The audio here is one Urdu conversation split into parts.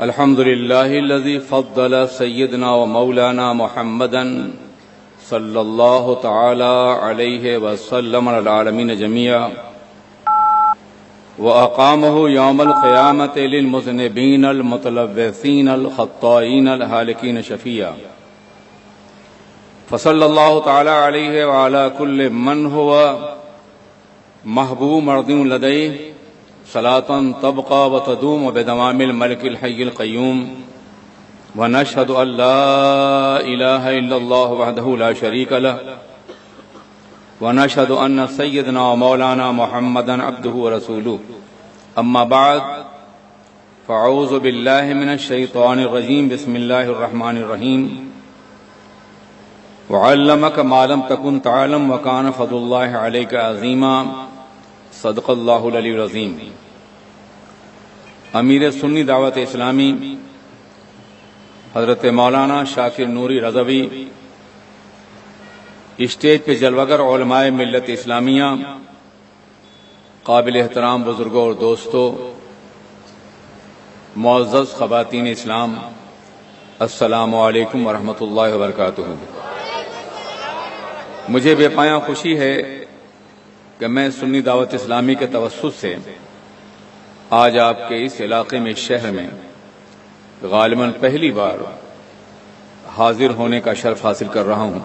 الحمد لله الذي فضل سيدنا ومولانا محمدا صلى الله تعالى عليه وسلم على العالمين جميعا وأقامه يوم القيامة للمذنبين المتلوثين الخطائين الهالكين شفيعا فصلى الله تعالى عليه وعلى كل من هو محبوب مرضي لديه صلاة تبقى وتدوم بدوام الملك الحي القيوم ونشهد أن لا إله إلا الله وحده لا شريك له ونشهد أن سيدنا ومولانا محمدا عبده ورسوله أما بعد فأعوذ بالله من الشيطان الرجيم بسم الله الرحمن الرحيم وعلمك ما لم تكن تعلم وكان فضل الله عليك عظيما صدق اللہ العلی العظیم۔ امیر سنی دعوت اسلامی حضرت مولانا شاکر نوری رضوی، اسٹیج پہ جلوگر علماء ملت اسلامیہ، قابل احترام بزرگوں اور دوستوں، معزز خواتین اسلام، السلام علیکم ورحمۃ اللہ وبرکاتہ۔ مجھے بے پایاں خوشی ہے کہ میں سنی دعوت اسلامی کے توسط سے آج آپ کے اس علاقے میں، شہر میں غالباً پہلی بار حاضر ہونے کا شرف حاصل کر رہا ہوں۔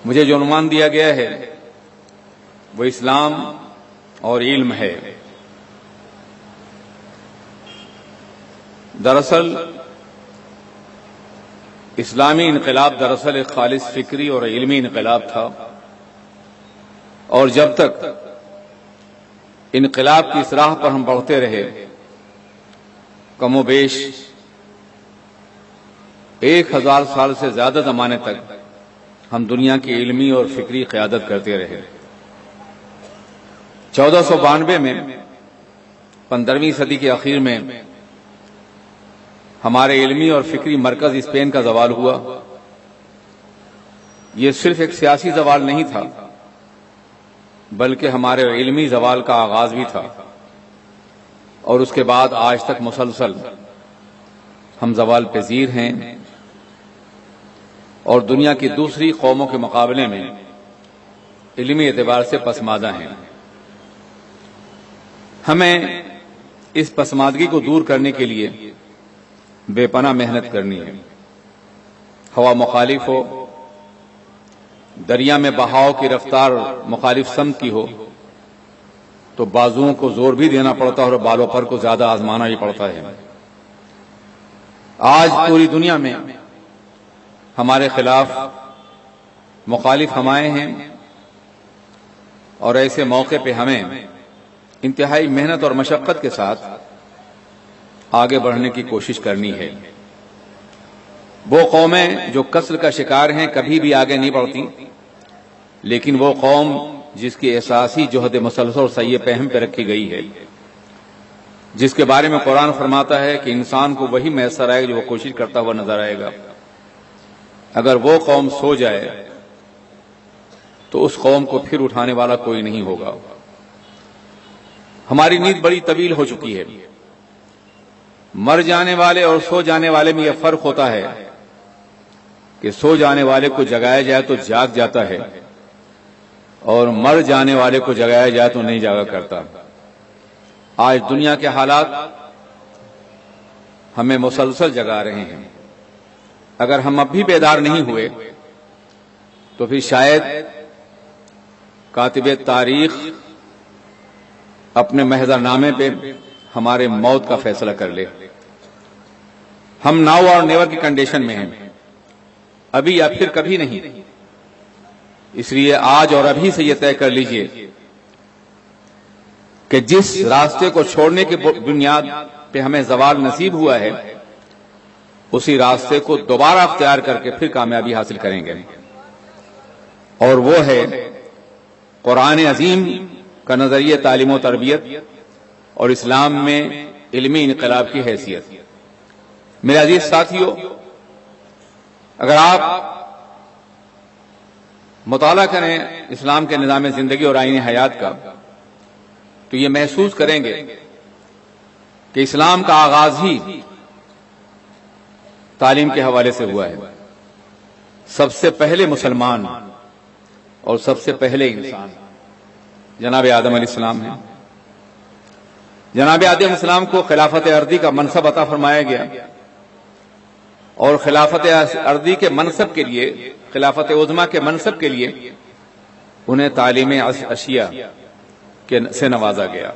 مجھے جو عنوان دیا گیا ہے وہ اسلام اور علم ہے۔ دراصل اسلامی انقلاب دراصل ایک خالص فکری اور علمی انقلاب تھا، اور جب تک انقلاب کی اس راہ پر ہم بڑھتے رہے، کم و بیش 1000 سال سے زیادہ زمانے تک ہم دنیا کی علمی اور فکری قیادت کرتے رہے۔ 1492 میں 15ویں صدی کے اخیر میں ہمارے علمی اور فکری مرکز اسپین کا زوال ہوا۔ یہ صرف ایک سیاسی زوال نہیں تھا، بلکہ ہمارے علمی زوال کا آغاز بھی تھا، اور اس کے بعد آج تک مسلسل ہم زوال پذیر ہیں اور دنیا کی دوسری قوموں کے مقابلے میں علمی اعتبار سے پسماندہ ہیں۔ ہمیں اس پسماندگی کو دور کرنے کے لیے بے پناہ محنت کرنی ہے۔ ہوا مخالف ہو، دریا میں بہاؤ کی رفتار مخالف سمت کی ہو تو بازوؤں کو زور بھی دینا پڑتا ہے اور بالوں پر کو زیادہ آزمانا ہی پڑتا ہے۔ آج پوری دنیا میں ہمارے خلاف مخالف حمائیں ہیں، اور ایسے موقع پہ ہمیں انتہائی محنت اور مشقت کے ساتھ آگے بڑھنے کی کوشش کرنی ہے۔ وہ قومیں جو کسل کا شکار ہیں کبھی بھی آگے نہیں بڑھتی، لیکن وہ قوم جس کی اساسی جہد مسلسل اور صحیح فہم پہ رکھی گئی ہے، جس کے بارے میں قرآن فرماتا ہے کہ انسان کو وہی میسر آئے گا جو وہ کوشش کرتا ہوا نظر آئے گا، اگر وہ قوم سو جائے تو اس قوم کو پھر اٹھانے والا کوئی نہیں ہوگا۔ ہماری نیند بڑی طویل ہو چکی ہے۔ مر جانے والے اور سو جانے والے میں یہ فرق ہوتا ہے کہ سو جانے والے کو جگایا جائے تو جاگ جاتا ہے، اور مر جانے والے کو جگایا جائے تو نہیں جاگا کرتا۔ آج دنیا کے حالات ہمیں مسلسل جگا رہے ہیں۔ اگر ہم اب بھی بیدار نہیں ہوئے تو پھر شاید کاتب تاریخ اپنے محضر نامے پہ ہمارے موت کا فیصلہ کر لے۔ ہم ناؤ اور نیور کی کنڈیشن میں ہیں، ابھی یا پھر کبھی نہیں۔ اس لیے آج اور ابھی سے یہ طے کر لیجئے کہ جس راستے کو چھوڑنے کی بنیاد پہ ہمیں زوال نصیب ہوا ہے، اسی راستے کو دوبارہ اختیار کر کے پھر کامیابی حاصل کریں گے، اور وہ ہے قرآن عظیم کا نظریہ تعلیم و تربیت اور اسلام میں علمی انقلاب کی حیثیت۔ میرے عزیز ساتھیو، اگر آپ مطالعہ کریں اسلام کے نظام زندگی اور آئین حیات کا تو یہ محسوس کریں گے کہ اسلام کا آغاز ہی تعلیم کے حوالے سے ہوا ہے۔ سب سے پہلے مسلمان اور سب سے پہلے انسان جناب آدم علیہ السلام ہیں۔ جناب آدم علیہ السلام کو خلافت ارضی کا منصب عطا فرمایا گیا، اور خلافت ارضی کے منصب کے لیے، خلافت عظمیٰ کے منصب کے لیے انہیں تعلیم اشیاء سے نوازا گیا۔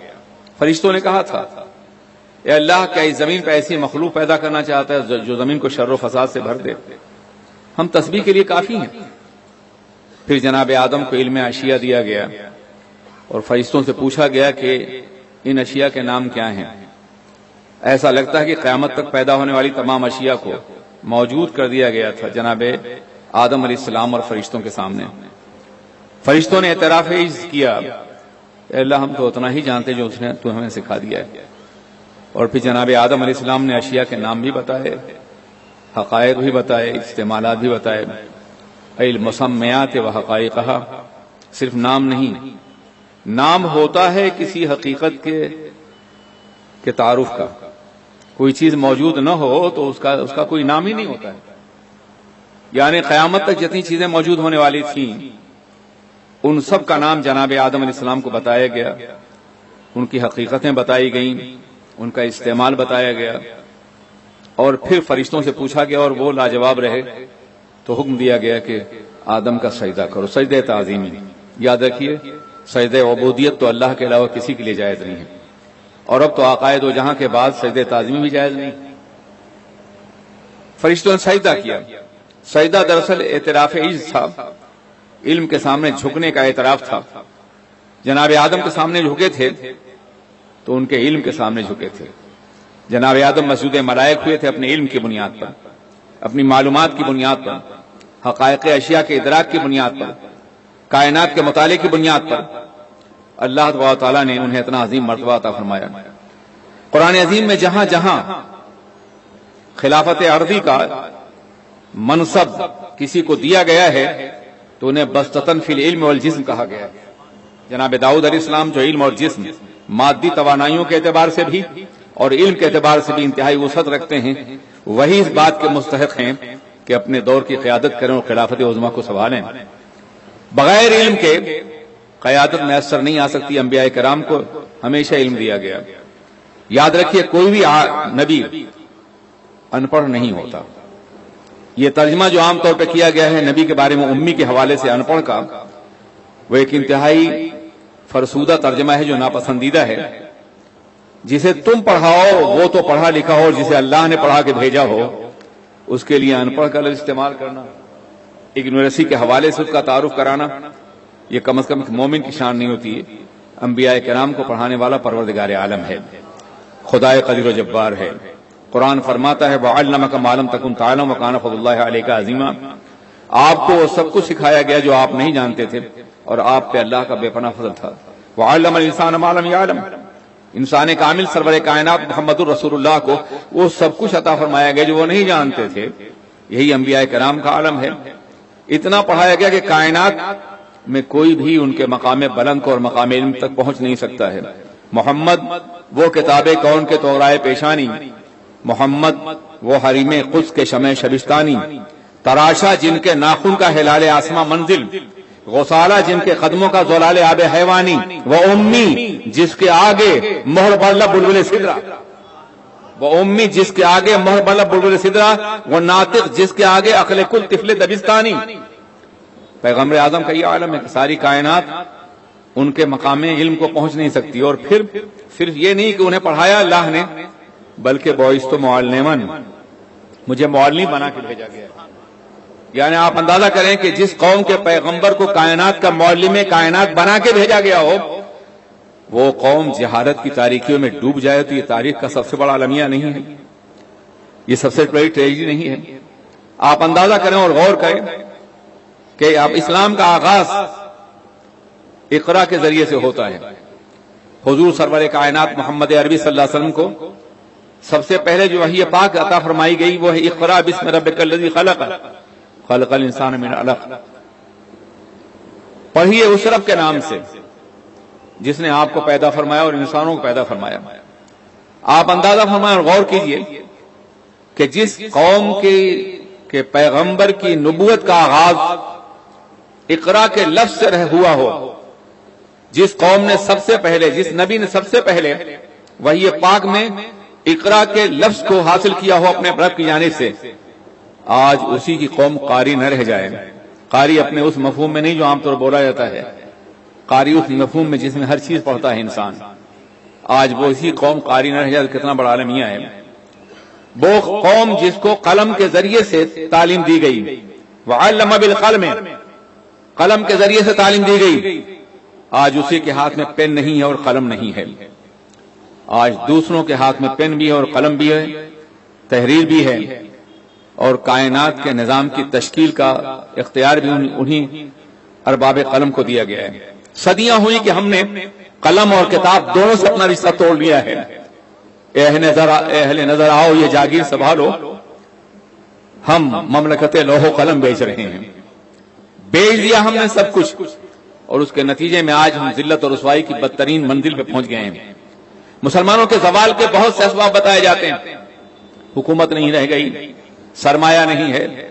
فرشتوں نے کہا تھا، اے اللہ، کیا اس زمین پہ ایسی مخلوق پیدا کرنا چاہتا ہے جو زمین کو شر و فساد سے بھر دے؟ ہم تسبیح کے لیے کافی ہیں۔ پھر جناب آدم کو علم اشیاء دیا گیا اور فرشتوں سے پوچھا گیا کہ ان اشیاء کے نام کیا ہیں۔ ایسا لگتا ہے کہ قیامت تک پیدا ہونے والی تمام اشیاء کو موجود کر دیا گیا تھا جناب آدم علیہ السلام اور فرشتوں کے سامنے۔ فرشتوں نے اعتراف کیا، اے اللہ، ہم تو اتنا ہی جانتے جو اس نے تو ہمیں سکھا دیا ہے۔ اور پھر جناب آدم علیہ السلام نے اشیاء کے نام بھی بتائے، حقائق بھی بتائے، استعمالات بھی بتائے۔ المسمیات و حقائقہا، صرف نام نہیں، نام ہوتا ہے کسی حقیقت کے تعارف کا۔ کوئی چیز موجود نہ ہو تو اس کا کوئی نام ہی نہیں ہوتا ہے۔ یعنی قیامت تک جتنی چیزیں موجود ہونے والی تھیں ان سب کا نام جناب آدم علیہ السلام کو بتایا گیا، ان کی حقیقتیں بتائی گئیں، ان کا استعمال بتایا گیا، اور پھر فرشتوں سے پوچھا گیا اور وہ لاجواب رہے تو حکم دیا گیا کہ آدم کا سجدہ کرو، سجدہ تعظیمی۔ یاد رکھیے، سجدہ عبودیت تو اللہ کے علاوہ کسی کے لیے جائز نہیں ہے، اور اب تو عقائد و جہاں کے بعد سجدہ تعظیمی بھی جائز نہیں۔ فرشتوں نے سجدہ کیا۔ سجدہ دراصل اعتراف عجز تھا، علم کے سامنے جھکنے کا اعتراف تھا۔ جناب آدم کے سامنے جھکے تھے تو ان کے علم کے سامنے جھکے تھے۔ جناب آدم مسجود ملائک ہوئے تھے اپنے علم کی بنیاد پر، اپنی معلومات کی بنیاد پر، حقائق اشیاء کے ادراک کی بنیاد پر، کائنات کے مطالعے کی بنیاد پر۔ اللہ تعالیٰ نے انہیں اتنا عظیم مرتبہ عطا فرمایا۔ قرآن عظیم میں جہاں جہاں خلافت ارضی کا منصب کسی کو دیا گیا ہے تو انہیں بسطتاً فی العلم والجسم کہا گیا ہے۔ جناب داؤد علیہ السلام جو علم اور جسم، مادی توانائیوں کے اعتبار سے بھی اور علم کے اعتبار سے بھی انتہائی وسعت رکھتے ہیں، وہی اس بات کے مستحق ہیں کہ اپنے دور کی قیادت کریں اور خلافت عظمیٰ کو سنبھالیں۔ بغیر علم کے قیادت میسر نہیں آ سکتی۔ انبیاء کرام کو ہمیشہ علم دیا گیا۔ یاد رکھیے، کوئی بھی نبی ان پڑھ نہیں ہوتا۔ یہ ترجمہ جو عام طور پہ کیا گیا ہے نبی کے بارے میں امی کے حوالے سے ان پڑھ کا، وہ ایک انتہائی فرسودہ ترجمہ ہے جو ناپسندیدہ ہے۔ جسے تم پڑھاؤ وہ تو پڑھا لکھا ہو، اور جسے اللہ نے پڑھا کے بھیجا ہو اس کے لیے ان پڑھ کا لفظ استعمال کرنا، ایک یونیورسٹی کے حوالے سے اس کا تعارف کرانا، یہ کم از کم مومن کی شان نہیں ہوتی ہے۔ انبیاء کرام کو پڑھانے والا پروردگار عالم ہے، خدا قدیر و جبار ہے۔ قرآن فرماتا ہے وَعَلَّمَكَ مَا لَمْ تَكُنْ تَعْلَمْ وَكَانَ فَضْلُ اللَّهِ عَلَيْكَ عَظِيمًا۔ آپ کو وہ سب کچھ سکھایا گیا جو آپ نہیں جانتے تھے، اور آپ پہ اللہ کا بے پناہ فضل تھا۔ وَعَلَّمَ الْإِنسَانَ مَا لَمْ يَعْلَمْ، انسان کامل سرور کائنات محمد الرسول اللہ کو وہ سب کچھ عطا فرمایا گیا جو وہ نہیں جانتے تھے۔ یہی انبیاء کرام کا عالم ہے۔ اتنا پڑھایا گیا کہ کائنات میں کوئی بھی ان کے مقام بلند کو اور مقام علم تک پہنچ نہیں سکتا ہے۔ محمد وہ کتاب کون کے توغرائے پیشانی، محمد وہ حریم قدس کے شمع شبستانی، تراشا جن کے ناخن کا ہلال آسماں منزل، غسالہ جن کے قدموں کا زلال آب حیوانی، وہ امی جس کے آگے مہر بلّہ بلبل سدرا، وہ امی جس کے آگے مہر بلّہ بلبل سدرا، وہ ناطق جس کے آگے عقل کل طفل دبستانی۔ پیغمبر اعظم کا یہ عالم ہے کہ ساری کائنات ان کے مقام علم کو پہنچ نہیں سکتی۔ اور پھر صرف یہ نہیں کہ انہیں پڑھایا اللہ نے، بلکہ بعثت معلما، مجھے معلم بنا کے بھیجا گیا ہے۔ یعنی آپ اندازہ کریں کہ جس قوم کے پیغمبر کو کائنات کا معلم کائنات بنا کے بھیجا گیا ہو، وہ قوم جہالت کی تاریکیوں میں ڈوب جائے تو یہ تاریخ کا سب سے بڑا المیہ نہیں ہے، یہ سب سے بڑی ٹریجڈی نہیں ہے۔ آپ اندازہ کریں اور غور کریں کہ اب اسلام کا آغاز اقرا کے ذریعے سے ہوتا ہے۔ حضور سرور کائنات محمد عربی صلی اللہ علیہ وسلم کو سب سے پہلے جو وحی پاک عطا فرمائی گئی وہ ہے اقرا بسم ربک الذی خلق، خلق الانسان من علق۔ پڑھیے اس رب کے نام سے جس نے آپ کو پیدا فرمایا اور انسانوں کو پیدا فرمایا۔ آپ اندازہ فرمائیں اور غور کیجئے کہ جس قوم کے پیغمبر کی نبوت کا آغاز اقرا کے لفظ سے ہوا ہو، جس قوم نے سب سے پہلے، جس نبی نے سب سے پہلے وحی پاک میں اقرا کے لفظ کو حاصل کیا ہو اپنے رب کی جانب سے، آج اسی کی قوم قاری نہ رہ جائے. قاری اپنے اس مفہوم میں نہیں جو عام طور بولا جاتا ہے، قاری اس مفہوم میں جس میں ہر چیز پڑھتا ہے انسان. آج وہ اسی قوم قاری نہ رہ جائے، کتنا بڑا عالمیہ ہے. وہ قوم جس کو قلم کے ذریعے سے تعلیم دی گئی، وعلم بالقلم، قلم کے ذریعے سے تعلیم دی گئی، آج اسی کے ہاتھ میں پین نہیں ہے اور قلم نہیں ہے. آج دوسروں کے ہاتھ میں پین بھی ہے اور قلم بھی ہے، تحریر بھی ہے، اور کائنات کے نظام کی تشکیل کا اختیار بھی انہی ارباب قلم کو دیا گیا ہے. صدیاں ہوئی کہ ہم نے قلم اور کتاب دونوں سے اپنا رشتہ توڑ لیا ہے. اہل نظر آؤ، یہ جاگیر سنبھالو، ہم مملکت لوح و قلم بیچ رہے ہیں. بیچ دیا ہم نے سب کچھ، اور اس کے نتیجے میں آج ہم ذلت اور رسوائی کی بدترین منزل پہ پہنچ گئے ہیں. مسلمانوں کے زوال کے بہت سے اسباب بتائے جاتے ہیں. حکومت نہیں رہ گئی، سرمایہ نہیں ہے،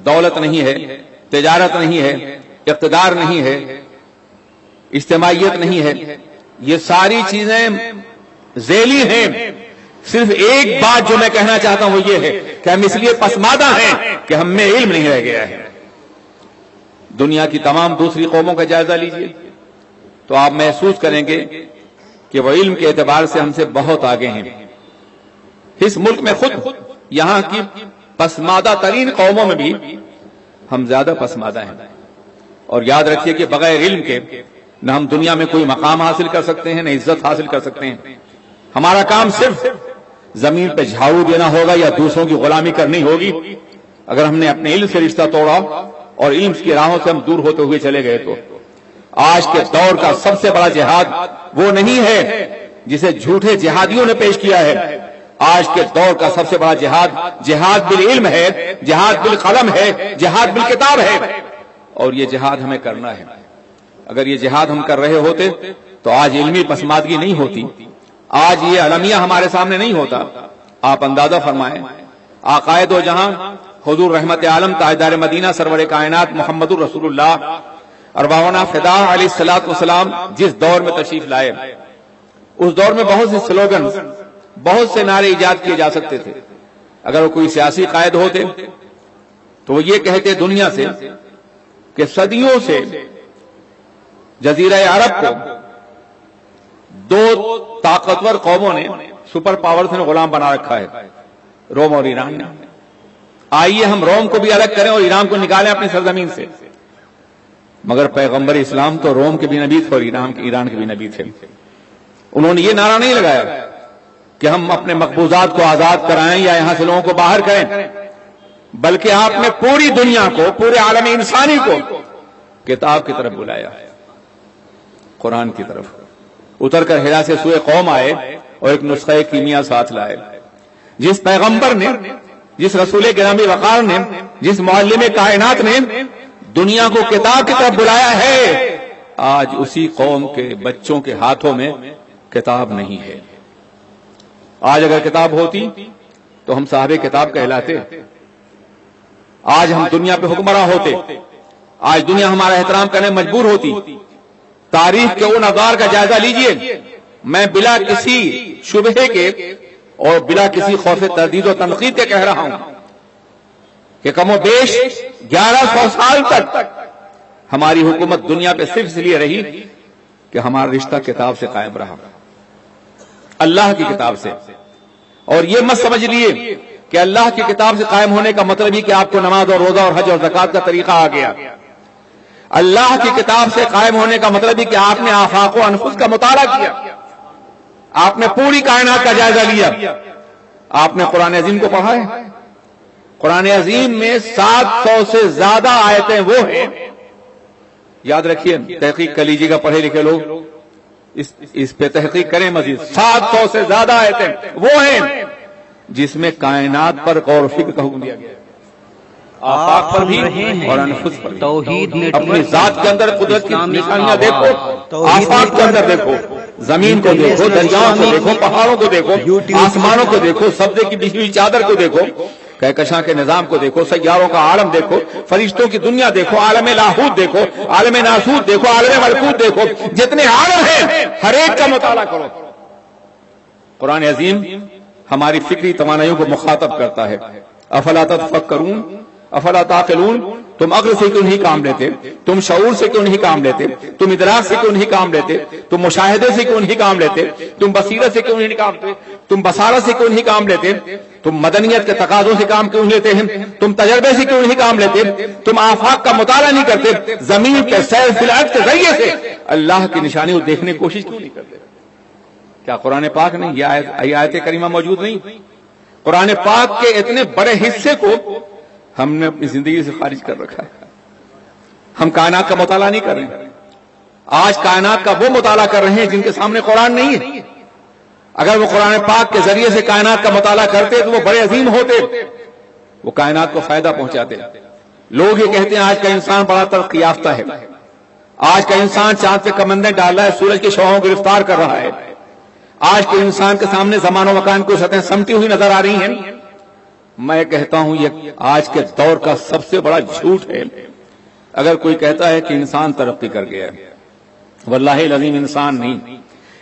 دولت نہیں ہے، تجارت نہیں ہے، اقتدار نہیں ہے، اجتماعیت نہیں ہے. یہ ساری چیزیں ذیلی ہیں. صرف ایک بات جو میں کہنا چاہتا ہوں وہ یہ ہے کہ ہم اس لیے پسماندہ ہیں کہ ہم میں علم نہیں رہ گیا ہے. دنیا کی تمام دوسری قوموں کا جائزہ لیجئے تو آپ محسوس کریں گے کہ وہ علم کے اعتبار سے ہم سے بہت آگے ہیں. اس ملک میں خود یہاں کی پسماندہ ترین قوموں میں بھی ہم زیادہ پسماندہ ہیں. اور یاد رکھیے کہ بغیر علم کے نہ ہم دنیا میں کوئی مقام حاصل کر سکتے ہیں، نہ عزت حاصل کر سکتے ہیں. ہمارا کام صرف زمین پہ جھاڑو دینا ہوگا یا دوسروں کی غلامی کرنی ہوگی. اگر ہم نے اپنے علم سے رشتہ توڑا اور علم کی راہوں سے ہم دور ہوتے ہوئے چلے گئے تو آج کے دور کا سب سے بڑا جہاد وہ نہیں ہے جسے جھوٹے جہادیوں نے پیش کیا ہے. آج کے دور کا سب سے بڑا جہاد جہاد بالعلم ہے، جہاد بالقلم ہے، جہاد بالکتاب ہے. اور یہ جہاد ہمیں کرنا ہے. اگر یہ جہاد ہم کر رہے ہوتے تو آج علمی پسماندگی نہیں ہوتی، آج یہ المیہ ہمارے سامنے نہیں ہوتا. آپ اندازہ فرمائیں، آقائے دو جہاں حضور رحمت عالم تاجدار مدینہ سرور کائنات محمد الرسول اللہ ارواحنا فدا علیہ الصلوۃ والسلام جس دور میں تشریف لائے، اس دور میں بہت سے سلوگن، بہت سے نعرے ایجاد کیے جا سکتے تھے. اگر وہ کوئی سیاسی قائد ہوتے تو وہ یہ کہتے دنیا سے کہ صدیوں سے جزیرہ عرب کو دو طاقتور قوموں نے، سپر پاورز نے غلام بنا رکھا ہے، روم اور ایران نے. آئیے ہم روم کو بھی الگ کریں اور ایران کو نکالیں اپنی سرزمین سے. مگر پیغمبر اسلام تو روم کے بھی نبی تھے اور ایران کے بھی نبی تھے. انہوں نے یہ نعرہ نہیں لگایا کہ ہم اپنے مقبوضات کو آزاد کرائیں یا یہاں سے لوگوں کو باہر کریں، بلکہ آپ نے پوری دنیا کو، پورے عالم انسانی کو کتاب کی طرف بلایا، قرآن کی طرف. اتر کر حرا سے سوئے قوم آئے اور ایک نسخہ کیمیا ساتھ لائے. جس پیغمبر نے، جس رسول گرامی وقار نے، جس معلم کائنات نے دنیا کو کتاب کی طرف بلایا ہے، آج اسی قوم کے بچوں کے ہاتھوں میں کتاب نہیں ہے. آج اگر کتاب ہوتی تو ہم صاحب کتاب کہلاتے. آج ہم دنیا پہ حکمراں ہوتے. آج دنیا ہمارا احترام کرنے مجبور ہوتی. تاریخ کے ان ادوار کا جائزہ لیجئے. میں بلا کسی شبہے کے اور بلا کسی خوف تردید و تنقید کے کہہ رہا ہوں کہ کم و بیش 1100 سال تک ہماری حکومت دنیا پہ صرف اس لیے رہی کہ ہمارا رشتہ کتاب سے قائم رہا، اللہ کی کتاب سے. اور یہ مت سمجھ لیے کہ اللہ کی کتاب سے قائم ہونے کا مطلب ہی کہ آپ کو نماز اور روزہ اور حج اور زکات کا طریقہ آ گیا. اللہ کی کتاب سے قائم ہونے کا مطلب ہی کہ آپ نے آفاق و انفس کا مطالعہ کیا، آپ نے پوری کائنات کا جائزہ لیا، آپ نے قرآن عظیم کو پڑھا ہے. قرآن عظیم میں 700 سے زیادہ آیتیں وہ ہیں، یاد رکھیے، تحقیق کر لیجیے گا پڑھے لکھے لوگ، اس پہ تحقیق کریں مزید. 700 سے زیادہ آیتیں وہ ہیں جس میں کائنات پر غور و فکر کا حکم دیا گیا، آفاق پر بھی اور انفس پر بھی. اپنی ذات کے اندر قدرت کی نشانیاں دیکھو، آفاق کے اندر دیکھو. زمین کو دیکھو، دریاؤں کو دیکھو، پہاڑوں کو دیکھو، آسمانوں کو دیکھو، سبزے کی بچھی ہوئی چادر کو دیکھو، کہکشاں کے نظام کو دیکھو، سیاروں کا عالم دیکھو، فرشتوں کی دنیا دیکھو، عالم لاہوت دیکھو، عالم ناسوت دیکھو، عالم ملکوت دیکھو، جتنے عالم ہیں ہر ایک کا مطالعہ کرو۔ قرآن عظیم ہماری فکری توانائیوں کو مخاطب کرتا ہے۔ افلا تتفکرون افلا تعقلون، تم عقل سے کیوں نہیں کام لیتے؟ تم شعور سے کیوں نہیں کام لیتے؟ تم ادراک سے کیوں نہیں کام لیتے؟ تم مشاہدے سے کیوں نہیں کام لیتے؟ تم بصیرت سے کیوں نہیں کام لیتے؟ تم بصارت سے کیوں نہیں کام لیتے؟ تم مدنیت کے تقاضوں سے کام کیوں لیتے ہیں؟ تم تجربے سے کیوں نہیں کام لیتے؟ تم آفاق کا مطالعہ نہیں کرتے؟ زمین کے سیر فلاد کے ذریعے سے اللہ کی نشانیوں دیکھنے کی کوشش کیوں نہیں کرتے؟ کیا قرآن پاک نہیں یہ آیت کریمہ موجود نہیں؟ قرآن پاک کے اتنے بڑے حصے کو ہم نے اپنی زندگی سے خارج کر رکھا ہے۔ ہم کائنات کا مطالعہ نہیں کر رہے ہیں۔ آج کائنات کا وہ مطالعہ کر رہے ہیں جن کے سامنے قرآن نہیں ہے۔ اگر وہ قرآن پاک کے ذریعے سے کائنات کا مطالعہ کرتے تو وہ بڑے عظیم ہوتے، وہ کائنات کو فائدہ پہنچاتے۔ لوگ یہ کہتے ہیں آج کا انسان بڑا ترقی یافتہ ہے، آج کا انسان چاند پہ کمندیں ڈال رہا ہے، سورج کی شعاعوں کو گرفتار کر رہا ہے، آج کے انسان کے سامنے زمان و مکان کو سطحیں سمٹی ہوئی نظر آ رہی ہیں۔ میں کہتا ہوں یہ آج کے دور کا سب سے بڑا جھوٹ ہے۔ اگر کوئی کہتا ہے کہ انسان ترقی کر گیا، واللہ العظیم انسان نہیں۔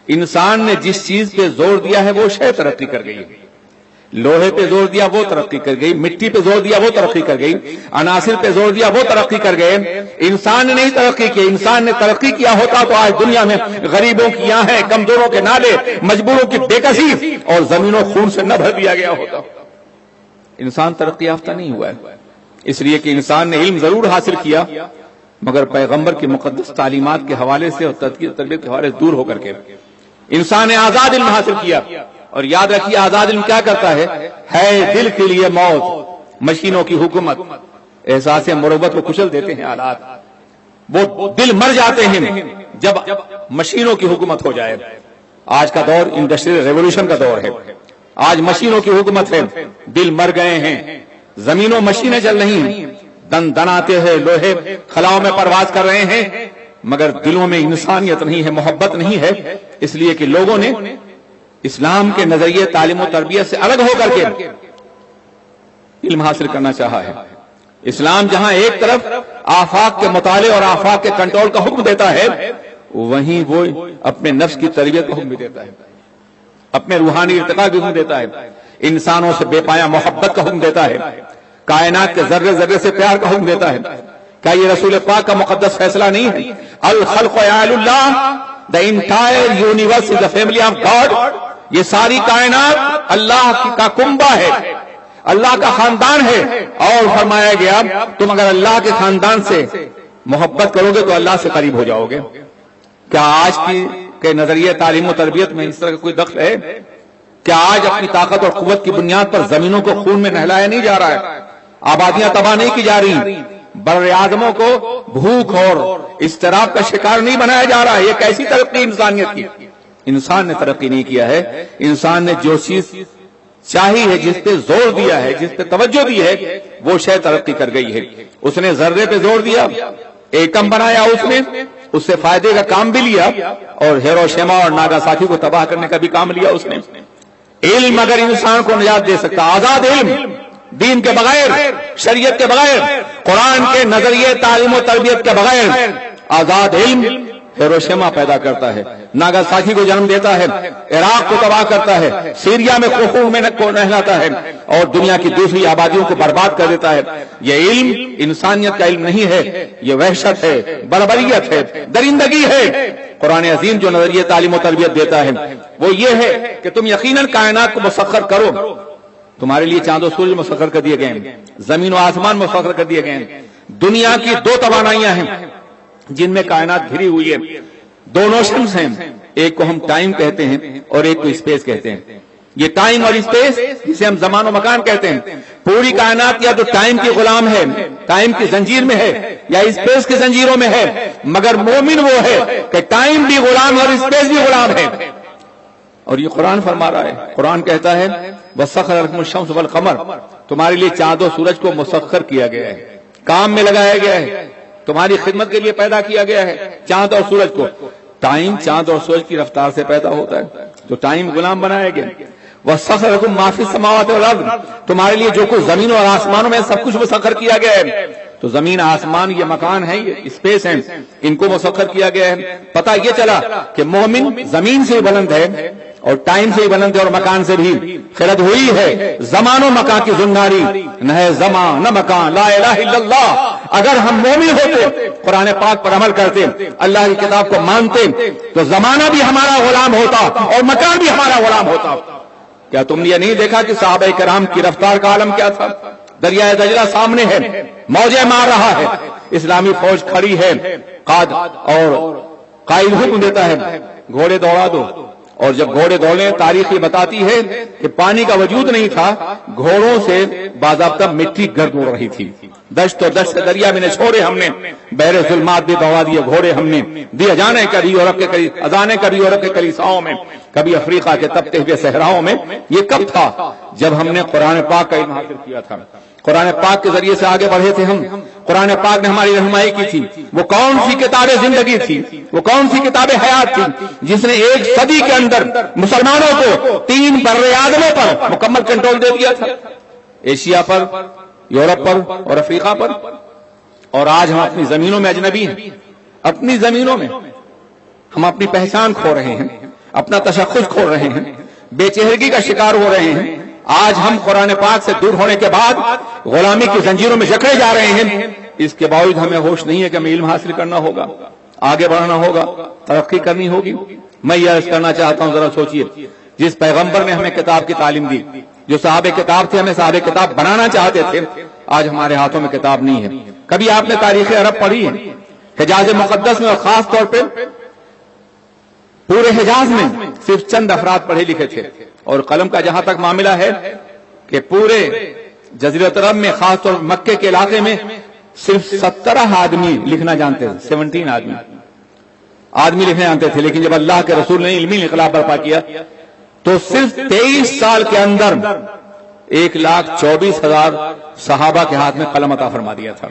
انسان نے جس چیز پہ زور دیا ہے وہ شے ترقی کر گئی۔ لوہے پہ زور دیا وہ ترقی کر گئی، مٹی پہ زور دیا وہ ترقی کر گئی، عناصر پہ زور دیا وہ ترقی کر گئے۔ انسان نے نہیں ترقی کی۔ انسان نے ترقی کیا ہوتا تو آج دنیا میں غریبوں کی آہیں، کمزوروں کے نالے، مجبوروں کی بے کسی اور زمینوں خون سے نہ بھر دیا گیا ہوتا۔ انسان ترقی یافتہ نہیں ہوا ہے، اس لیے کہ انسان نے علم ضرور حاصل کیا مگر پیغمبر کی مقدس تعلیمات کے حوالے سے اور تربیت کے حوالے سے دور ہو کر کے۔ انسان نے آزاد علم حاصل کیا، اور یاد رکھیے آزاد علم کیا کرتا ہے دل کے لیے موت، مشینوں کی حکومت، احساس مروت کو کچل دیتے ہیں حالات، وہ دل مر جاتے ہیں جب مشینوں کی حکومت ہو جائے۔ آج کا دور انڈسٹریل ریولوشن کا دور ہے، آج مشینوں کی حکومت ہے، دل مر گئے ہیں، زمینوں مشینیں چل رہی ہیں، دن دناتے ہیں، لوہے خلاؤں میں پرواز کر رہے ہیں، مگر دلوں میں انسانیت نہیں ہے، محبت نہیں ہے، اس لیے کہ لوگوں نے اسلام کے نظریے تعلیم و تربیت سے الگ ہو کر کے علم حاصل کرنا چاہا ہے۔ اسلام جہاں ایک طرف آفاق کے مطالعے اور آفاق کے کنٹرول کا حکم دیتا ہے، وہیں وہ اپنے نفس کی تربیت کا حکم بھی دیتا ہے، اپنے روحانی ارتقاء کا حکم دیتا ہے، انسانوں سے بے پایا محبت کا حکم دیتا ہے، کائنات کے ذرے ذرے سے پیار کا حکم دیتا ہے۔ کیا یہ رسول پاک کا مقدس فیصلہ نہیں ہے؟ الخلق عیال اللہ، the entire universe is the family of God، یہ ساری کائنات اللہ کا کنبہ ہے، اللہ کا خاندان ہے، اور فرمایا گیا تم اگر اللہ کے خاندان سے محبت کرو گے تو اللہ سے قریب ہو جاؤ گے۔ کیا آج کے نظریے تعلیم و تربیت میں اس طرح کا کوئی دخل ہے؟ کیا آج اپنی طاقت اور قوت کی بنیاد پر زمینوں کو خون میں نہلایا نہیں جا رہا ہے؟ آبادیاں تباہ نہیں کی جا رہی، بر اعظموں کو بھوک اور اضطراب کا شکار نہیں بنایا جا رہا ہے؟ یہ کیسی ترقی انسانیت کی؟ انسان نے ترقی نہیں کیا ہے، انسان نے جو چیز چاہی ہے، جس پہ زور دیا ہے، جس پہ توجہ دی ہے، وہ شے ترقی کر گئی ہے۔ اس نے ذرے پہ زور دیا، ایٹم بنایا، اس سے فائدے کا کام بھی لیا، اور ہیروشیما اور ناگاساکی کو تباہ کرنے کا بھی کام لیا اس نے۔ علم اگر انسان کو نجات دے سکتا، آزاد علم، دین کے بغیر، شریعت کے بغیر، قرآن کے نظریے تعلیم و تربیت کے بغیر، آزاد علم ہیروشیما پیدا کرتا ہے، ناگاساکی کو جنم دیتا ہے، عراق کو تباہ کرتا ہے، سیریا میں خون میں نہلاتا ہے، اور دنیا کی دوسری آبادیوں کو برباد کر دیتا ہے۔ یہ علم انسانیت کا علم نہیں ہے، یہ وحشت ہے، بربریت ہے، درندگی ہے۔ قرآن عظیم جو نظریہ تعلیم و تربیت دیتا ہے وہ یہ ہے کہ تم یقیناً کائنات کو مسخر کرو، تمہارے لیے چاند و سورج مسخر کر دیے گئے ہیں، زمین و آسمان مسخر کر دیے گئے ہیں۔ دنیا کی دو توانائیاں ہیں جن میں کائنات گھری ہوئی ہے، دو نوشنز ہیں، ایک کو ہم ٹائم کہتے ہیں اور ایک کو اسپیس کہتے ہیں۔ یہ ٹائم اور اسپیس جسے ہم زمان و مکان کہتے ہیں، پوری کائنات یا تو ٹائم کی غلام ہے، ٹائم کی زنجیر میں ہے، یا اسپیس کی زنجیروں میں ہے، مگر مومن وہ ہے کہ ٹائم بھی غلام اور اسپیس بھی غلام ہے۔ اور یہ قرآن فرما رہا ہے، قرآن کہتا ہے وَسَخَّرَ لَكُمُ الشَّمْسَ وَالْقَمَرَ، تمہارے لیے چاند و سورج کو مسخر کیا گیا ہے، کام میں لگایا گیا ہے، تمہاری خدمت کے لیے پیدا کیا گیا ہے چاند اور سورج کو۔ ٹائم چاند اور سورج کی رفتار سے پیدا ہوتا ہے، تو ٹائم غلام بنایا گیا۔ وَسَخَّرَ لَكُم مَّا فِي السَّمَاوَاتِ وَالْأَرْضِ، تمہارے لیے جو کچھ زمینوں اور آسمانوں میں سب کچھ مسخر کیا گیا ہے۔ تو زمین آسمان یہ مکان ہے، یہ اسپیس ہے، ان کو مسخر کیا گیا ہے۔ پتہ یہ چلا کہ مومن زمین سے بلند ہے اور ٹائم سے بلند ہے اور مکان سے بھی۔ خرد ہوئی ہے زمان و مکان کی زناری، نہ ہے زمان نہ مکان، لا الہ الا اللہ۔ اگر ہم مومن ہوتے، قرآن پاک پر عمل کرتے، اللہ کی کتاب کو مانتے، تو زمانہ بھی ہمارا غلام ہوتا اور مکان بھی ہمارا غلام ہوتا۔ کیا تم نے یہ نہیں دیکھا کہ صحابہ کرام کی رفتار کا عالم کیا تھا؟ دریائے دجلہ سامنے ہے، موجیں مار رہا ہے، اسلامی فوج کھڑی ہے، قائد حکم دیتا ہے گھوڑے دوڑا دو، اور جب گھوڑے دوڑے تاریخ یہ بتاتی ہے کہ پانی کا وجود نہیں تھا، گھوڑوں سے باضابطہ مٹی گرد ہو رہی تھی۔ دشت و دشت دریا میں نے چھوڑے ہم نے، بحر ظلمات بھی دوڑا دیے گھوڑے ہم نے، دی اذانیں کبھی یورپ کے اذانیں کبھی یورپ کے کلیساؤں میں، کبھی افریقہ کے تپتے ہوئے صحراؤں میں۔ یہ کب تھا؟ جب ہم نے قرآن پاک کا علم حاصل کیا تھا، قرآن پاک کے ذریعے سے آگے بڑھے تھے ہم، قرآن پاک نے ہماری رہنمائی کی تھی۔ وہ کون سی کتاب زندگی تھی، وہ کون سی کتاب حیات تھی جس نے ایک صدی کے اندر مسلمانوں کو 3 بر اعظموں پر مکمل کنٹرول دے دیا تھا، ایشیا پر، یورپ پر اور افریقہ پر۔ اور آج ہم اپنی زمینوں میں اجنبی ہیں، اپنی زمینوں میں ہم اپنی پہچان کھو رہے ہیں، اپنا تشخص کھو رہے ہیں، بے چہرگی کا شکار ہو رہے ہیں۔ آج ہم قرآن پاک سے دور ہونے کے بعد غلامی کی زنجیروں میں جکڑے جا رہے ہیں۔ اس کے باوجود ہمیں ہوش نہیں ہے کہ ہمیں علم حاصل کرنا ہوگا، آگے بڑھنا ہوگا، ترقی کرنی ہوگی۔ میں یہ عرض کرنا چاہتا ہوں، ذرا سوچئے، جس پیغمبر نے ہمیں کتاب کی تعلیم دی، جو صاحب کتاب تھے، ہمیں صاحب کتاب بنانا چاہتے تھے، آج ہمارے ہاتھوں میں کتاب نہیں ہے۔ کبھی آپ نے تاریخ عرب پڑھی ہے؟ حجاز مقدس میں اور خاص طور پہ پورے حجاز میں صرف چند افراد پڑھے لکھے تھے، اور قلم کا جہاں تک معاملہ ہے کہ پورے جزیرۃ عرب میں، خاص طور مکے کے علاقے میں صرف 17 آدمی لکھنا جانتے تھے، 17 آدمی لکھنا جانتے تھے۔ لیکن جب اللہ کے رسول نے علمی انقلاب برپا کیا تو صرف 23 سال کے اندر 1,24,000 صحابہ کے ہاتھ میں قلم عطا فرما دیا تھا۔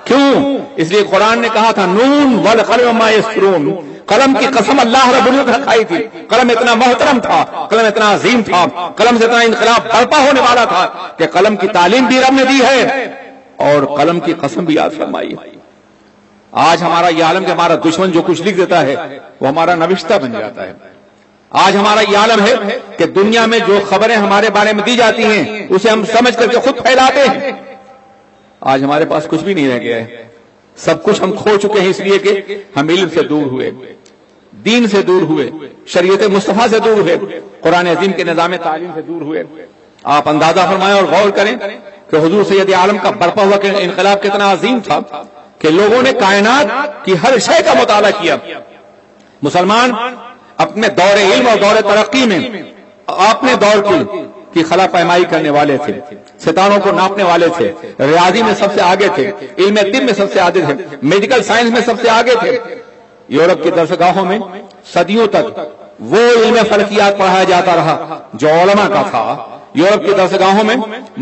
کیوں؟ اس لیے قرآن نے کہا تھا نون والقلم وما یسطرون، قلم کی قسم اللہ رب العزت نے کھائی تھی۔ قلم اتنا محترم تھا، قلم اتنا عظیم تھا، قلم سے اتنا انقلاب برپا ہونے والا تھا کہ قلم کی تعلیم بھی رب نے دی ہے اور قلم کی قسم بھی یاد فرمائی ہے۔ آج ہمارا یہ عالم کہ ہمارا دشمن جو کچھ لکھ دیتا ہے وہ ہمارا نوشتہ بن جاتا ہے۔ آج ہمارا یہ عالم ہے کہ دنیا میں جو خبریں ہمارے بارے میں دی جاتی ہیں اسے ہم سمجھ کر کے خود پھیلاتے ہیں۔ آج ہمارے پاس کچھ بھی نہیں رہ گیا ہے، سب کچھ ہم کھو چکے ہیں، اس لیے کہ ہم علم سے دور ہوئے، دین سے دور ہوئے، شریعت مصطفیٰ سے دور ہوئے، قرآن عظیم کے نظام تعلیم سے دور ہوئے۔ آپ اندازہ فرمائیں اور غور کریں کہ حضور سید عالم کا برپا ہوا کہ انقلاب کتنا عظیم تھا کہ لوگوں نے کائنات کی ہر شے کا مطالعہ کیا۔ مسلمان اپنے دور علم اور دور ترقی میں اپنے دور کی خلا پیمائی کرنے والے تھے، ستاروں کو ناپنے والے تھے، ریاضی میں سب سے آگے تھے، علم طب میں سب سے آگے تھے، میڈیکل سائنس میں سب سے آگے تھے۔ یورپ کی درسگاہوں میں صدیوں تک وہ علم فلکیات پڑھایا جاتا رہا جو علماء کا تھا، یورپ کی درسگاہوں میں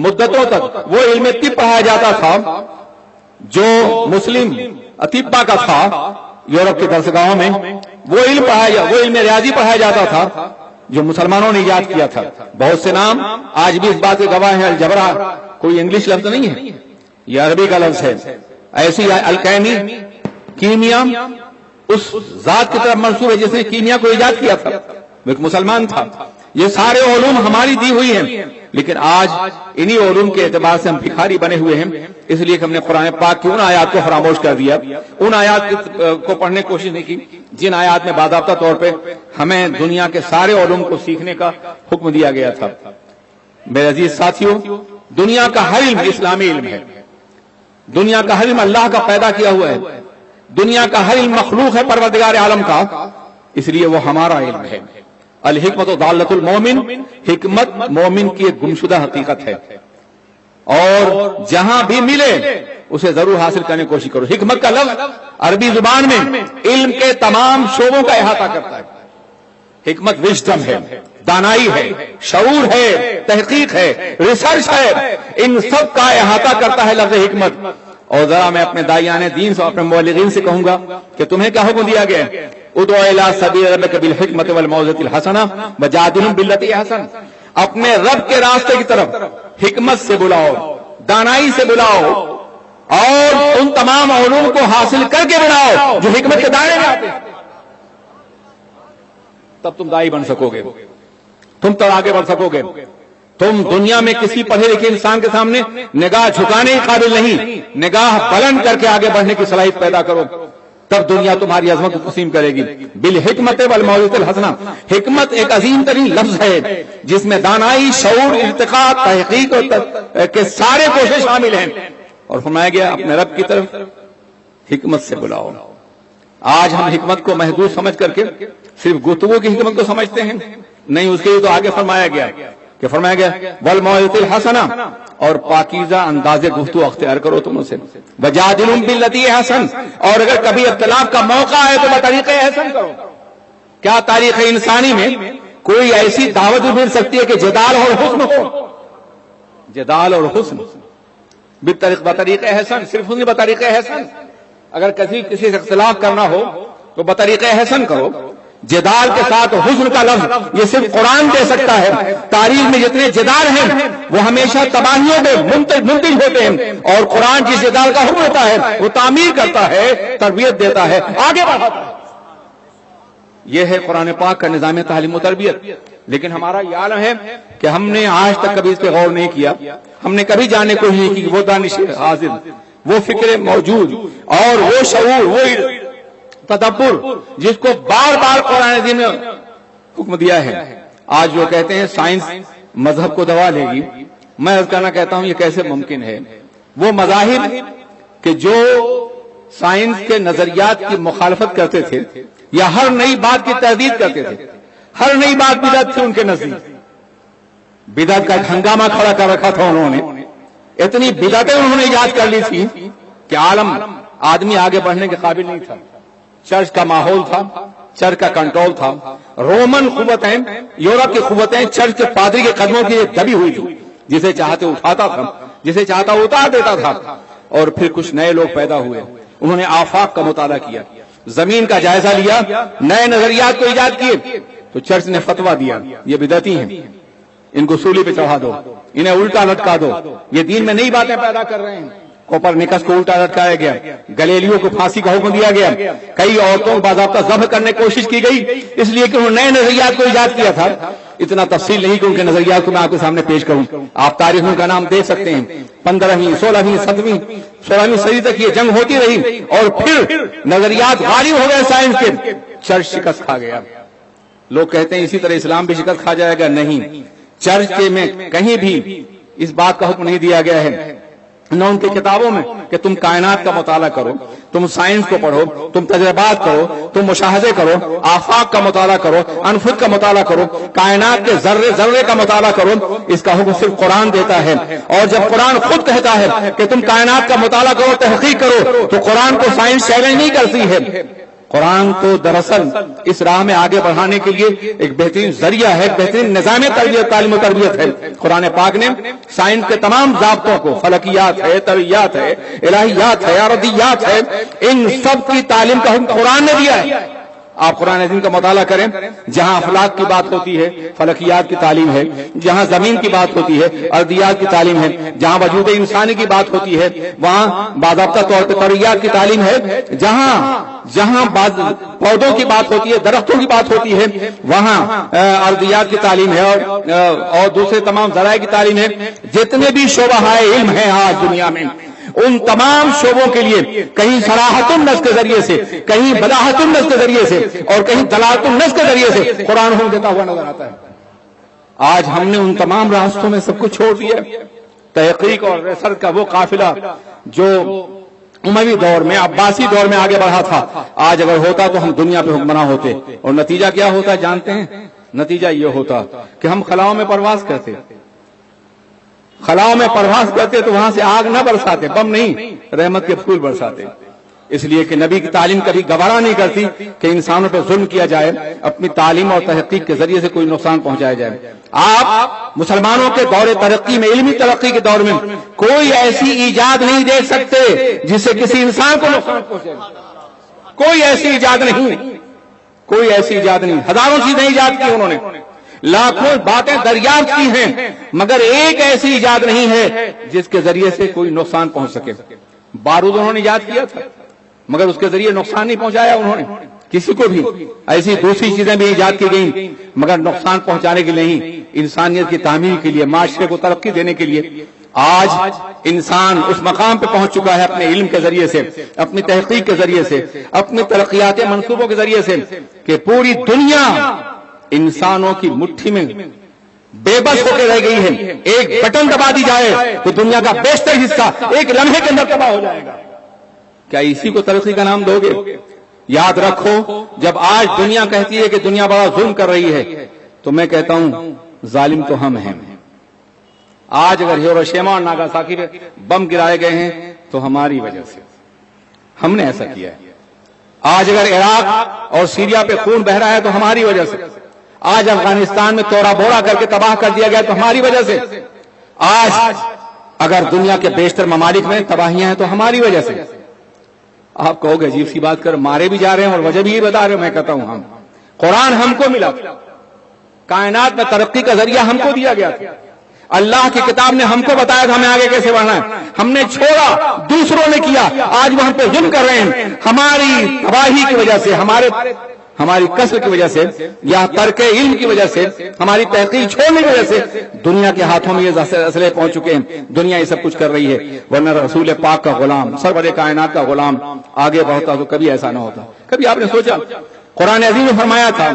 مدتوں تک وہ علم طب پڑھایا جاتا تھا جو مسلم اطباء کا تھا، یورپ کی درسگاہوں میں وہ علم ریاضی پڑھایا جاتا تھا جو مسلمانوں نے ایجاد کیا تھا۔ بہت سے نام آج بھی اس بات کے گواہ ہیں۔ الجبرا کوئی انگلش لفظ نہیں ہے، یہ عربی کا لفظ ہے۔ ایسی الکیمی، کیمیا اس ذات کی طرف منسوب ہے جس نے کیمیا کو ایجاد کیا تھا، وہ ایک مسلمان تھا۔ یہ سارے علوم ہماری دی ہوئی ہیں، لیکن آج انہی علوم کے اعتبار سے ہم بھکاری بنے ہوئے ہیں، اس لیے کہ ہم نے قرآن پاک کی ان آیات کو فراموش کر دیا، ان آیات کو پڑھنے کی کوشش نہیں کی جن آیات میں باضابطہ طور پہ ہمیں دنیا کے سارے علوم کو سیکھنے کا حکم دیا گیا تھا۔ میرے عزیز ساتھیوں، دنیا کا ہر علم اسلامی علم ہے، دنیا کا ہر علم اللہ کا پیدا کیا ہوا ہے، دنیا کا ہر علم مخلوق ہے پروردگار عالم کا، اس لیے وہ ہمارا علم ہے۔ الحکمت ضالۃ المومن، حکمت مومن کی ایک گمشدہ حقیقت ہے، اور جہاں بھی ملے اسے ضرور حاصل کرنے کی کوشش کرو۔ حکمت کا لفظ عربی زبان میں علم کے تمام شعبوں کا احاطہ کرتا ہے۔ حکمت وژڈم ہے، دانائی ہے، شعور ہے، تحقیق ہے، ریسرچ ہے، ان سب کا احاطہ کرتا ہے لفظ حکمت۔ اور ذرا میں اپنے داعیان دین سے، اپنے مبلغین سے کہوں گا کہ تمہیں کیا حکم دیا گیا ہے؟ ادعو الی سبیل ربک بالحکمۃ والموعظۃ الحسنہ وجادلھم باللتی ہی احسن، اپنے رب کے راستے کی طرف حکمت سے بلاؤ، دانائی سے بلاؤ، اور ان تمام علوم کو حاصل کر کے بلاؤ جو حکمت کے دائرے میں آتے ہیں، تب تم دائی بن سکو گے، تم تو آگے بڑھ سکو گے۔ تم دنیا میں کسی پڑھے لکھے انسان کے سامنے نگاہ جھکانے کے قابل نہیں، نگاہ بلند کر کے آگے بڑھنے کی صلاحیت پیدا کرو، تب دنیا تمہاری عظمت کو تسلیم کرے گی۔ بالحکمت والموعظۃ الحسنہ، حکمت ایک عظیم ترین لفظ ہے جس میں دانائی، شعور، ارتقاء، تحقیق کے سارے کوشش شامل ہیں، اور فرمایا گیا اپنے رب کی طرف حکمت سے بلاؤ۔ آج ہم حکمت کو محدود سمجھ کر کے صرف گفتگو کی حکمت کو سمجھتے ہیں، نہیں، اس کے لیے تو آگے فرمایا گیا کہ فرمایا گیا والموعظۃ الحسنہ، اور پاکیزہ انداز گفتگو اختیار کرو تم اسے، وجادلھم باللتی ہی احسن، اور اگر کبھی اختلاف کا موقع ہے تو بطریق احسن کرو۔ کیا تاریخ انسانی میں کوئی ایسی دعوت مل سکتی ہے کہ جدال اور حسن ہو؟ جدال اور حسن بطریق احسن، صرف حسن بطریق احسن۔ اگر کسی سے اختلاف کرنا ہو تو بطریق احسن کرو۔ جدال کے ساتھ حسن کا لفظ یہ صرف قرآن دے سکتا ہے۔ تاریخ میں جتنے جدال ہیں وہ ہمیشہ تباہیوں میں منتج ہوتے ہیں، اور قرآن جس جدال کا حکم ہوتا ہے وہ تعمیر کرتا ہے، تربیت دیتا ہے، آگے بڑھاتا ہے۔ یہ ہے قرآن پاک کا نظام تعلیم و تربیت۔ لیکن ہمارا یہ عالم ہے کہ ہم نے آج تک کبھی اس پہ غور نہیں کیا، ہم نے کبھی جاننے کو نہیں کی وہ دانش حاضر، وہ فکر موجود، اور وہ شعور، وہ تدبر جس کو بار بار قرآن عظیم نے حکم دیا ہے۔ آج جو کہتے ہیں سائنس مذہب کو دبا لے گی، میں عرض کرنا کہتا ہوں یہ کیسے ممکن ہے؟ وہ مذاہب کہ جو سائنس کے نظریات کی مخالفت کرتے تھے یا ہر نئی بات کی تردید کرتے تھے، ہر نئی بات بدعت تھی ان کے نزدیک، بدعت کا ہنگامہ کھڑا کر رکھا تھا انہوں نے، اتنی بدعتیں انہوں نے ایجاد کر لی تھی کہ آدمی آگے بڑھنے کے قابل نہیں تھا۔ چرچ کا ماحول تھا، چرچ کا کنٹرول تھا، رومن قوتیں، یورپ کی قوتیں چرچ کے پادری کے قدموں کی دبی ہوئی تھی، جسے چاہتے اٹھاتا تھا، جسے چاہتا اتار دیتا تھا۔ اور پھر کچھ نئے لوگ پیدا ہوئے، انہوں نے آفاق کا مطالعہ کیا، زمین کا جائزہ لیا، نئے نظریات کو ایجاد کیے، تو چرچ نے فتویٰ دیا یہ بدعتی ہیں، ان کو سولی پہ چڑھا دو، انہیں الٹا لٹکا دو، یہ دین میں نئی باتیں پیدا کر رہے ہیں۔ کوپرنیکس کو الٹا لٹکایا گیا، گلیلیو کو پھانسی کا حکم دیا گیا، کئی عورتوں کو باضابطہ ذبح کرنے کی کوشش کی گئی، اس لیے کہ انہوں نے نئے نظریات کو ایجاد کیا تھا۔ اتنا تفصیل نہیں کہ ان کے نظریات کو میں آپ کے سامنے پیش کروں، آپ تاریخ میں کا نام دیکھ سکتے ہیں۔ 15ویں 16ویں 17ویں 16ویں صدی تک یہ جنگ ہوتی رہی، اور پھر نظریات غالب ہو گئے سائنس کے، چرچ شکست کھا گیا۔ لوگ کہتے ہیں اسی طرح اسلام بھی شکست کھا جائے گا، نہیں، چرچ کے میں کہیں بھی اس بات کا حکم نہیں دیا گیا ہے، نہ ان کی کتابوں میں کہ تم کائنات کا مطالعہ کرو، تم سائنس کو پڑھو، تم تجربات کرو، تم مشاہدے کرو، آفاق کا مطالعہ کرو، انفس کا مطالعہ کرو، کائنات کے ذرے ذرے کا مطالعہ کرو۔ اس کا حکم صرف قرآن دیتا ہے، اور جب قرآن خود کہتا ہے کہ تم کائنات کا مطالعہ کرو، تحقیق کرو، تو قرآن کو سائنس چیلنج نہیں کرتی ہے۔ قرآن تو دراصل اس راہ میں آگے بڑھانے کے لیے ایک بہترین ذریعہ ہے، ایک بہترین نظام تربیت، تعلیم و تربیت ہے۔ قرآن پاک نے سائنس کے تمام ضابطوں کو، فلکیات ہے، طبیعیات ہے، الہیات ہے، ارضیات ہے، ان سب کی تعلیم کا حکم قرآن نے دیا ہے۔ آپ قرآن عظیم کا مطالعہ کریں، جہاں افلاک کی بات ہوتی ہے فلکیات کی تعلیم ہے، جہاں زمین کی بات ہوتی ہے ارضیات کی تعلیم ہے، جہاں وجود انسانی کی بات ہوتی ہے وہاں باضابطہ طور پر طبیعیات کی تعلیم ہے، جہاں پودوں کی بات ہوتی ہے، درختوں کی بات ہوتی ہے، وہاں ارضیات کی تعلیم ہے، اور دوسرے تمام ذرائع کی تعلیم ہے۔ جتنے بھی شعبہ علم ہیں آج دنیا میں، ان تمام شعبوں کے لیے کہیں صراحت النص کے ذریعے سے، کہیں بلاحت النص کے ذریعے سے، اور کہیں دلالت النص کے ذریعے سے قرآن حکم دیتا ہوا نظر آتا ہے۔ آج ہم نے ان تمام راستوں میں سب کچھ چھوڑ دیا۔ تحقیق اور ریسرچ کا وہ قافلہ جو اموی دور میں، عباسی دور میں آگے بڑھا تھا، آج اگر ہوتا تو ہم دنیا پہ حکمراں ہوتے، اور نتیجہ کیا ہوتا جانتے ہیں؟ نتیجہ یہ ہوتا کہ ہم خلاؤں میں پرواز کرتے، خلاؤں میں پرواز کرتے تو وہاں سے آگ نہ برساتے، بم نہیں، رحمت کے پھول برساتے۔ اس لیے کہ نبی کی تعلیم کبھی گوارا نہیں کرتی کہ انسانوں پہ ظلم کیا جائے، اپنی تعلیم اور تحقیق کے ذریعے سے کوئی نقصان پہنچایا جائے۔ آپ مسلمانوں کے دور ترقی میں، علمی ترقی کے دور میں کوئی ایسی ایجاد نہیں دیکھ سکتے جس سے کسی انسان کو نقصان پہنچے، کوئی ایسی ایجاد نہیں۔ کوئی ایسی ایجاد نہیں. ہزاروں چیزیں ایجاد کی انہوں نے, لاکھوں باتیں دریافت کی ہیں, مگر ایک ایسی ایجاد نہیں ہے جس کے ذریعے سے کوئی نقصان پہنچ سکے. بارود انہوں نے ایجاد کیا تھا مگر اس کے ذریعے نقصان نہیں پہنچایا انہوں نے کسی کو بھی. ایسی دوسری چیزیں بھی ایجاد کی گئیں مگر نقصان پہنچانے کے لیے نہیں, انسانیت کی تعمیر کے لیے, معاشرے کو ترقی دینے کے لیے. آج انسان اس مقام پہ پہنچ چکا ہے اپنے علم کے ذریعے سے, اپنی تحقیق کے ذریعے سے, اپنی ترقیاتی منصوبوں کے ذریعے سے کہ پوری دنیا انسانوں کی مٹھی میں بے بس ہو کے رہ گئی ہے. ایک بٹن دبا دی جائے تو دنیا کا بیشتر حصہ ایک لمحے کے اندر تباہ ہو جائے گا. کیا اسی کو ترقی کا نام دو گے؟ یاد رکھو, جب آج دنیا کہتی ہے کہ دنیا بڑا ظلم کر رہی ہے تو میں کہتا ہوں ظالم تو ہم ہیں. آج اگر ہیروشیما اور ناگاساکی پہ بم گرائے گئے ہیں تو ہماری وجہ سے, ہم نے ایسا کیا ہے. آج اگر عراق اور سیریا پہ خون بہ رہا ہے تو ہماری وجہ سے. آج افغانستان میں توڑا بوڑا کر کے تباہ کر دیا گیا تو ہماری وجہ سے. آج اگر دنیا کے بیشتر ممالک میں تباہیاں ہیں تو ہماری وجہ سے. آپ کہو گے عجیب سی بات کر, مارے بھی جا رہے ہیں اور وجہ بھی یہ بتا رہے ہیں. میں کہتا ہوں ہم, قرآن ہم کو ملا, کائنات میں ترقی کا ذریعہ ہم کو دیا گیا تھا, اللہ کی کتاب نے ہم کو بتایا تھا ہمیں آگے کیسے بڑھنا ہے. ہم نے چھوڑا, دوسروں نے کیا. آج وہ ہم پہ ظلم کر رہے ہیں ہماری تباہی کی وجہ سے, ہماری کثر کی وجہ سے, یا ترک علم کی وجہ سے, ہماری تحقیق چھوڑنے کی وجہ سے دنیا کے ہاتھوں میں یہ اسلحے پہنچ چکے ہیں. دنیا یہ سب کچھ کر رہی ہے, ورنہ رسول پاک کا غلام, سرور کائنات کا غلام آگے بڑھتا تو کبھی ایسا نہ ہوتا. کبھی آپ نے سوچا, قرآن عظیم نے فرمایا تھا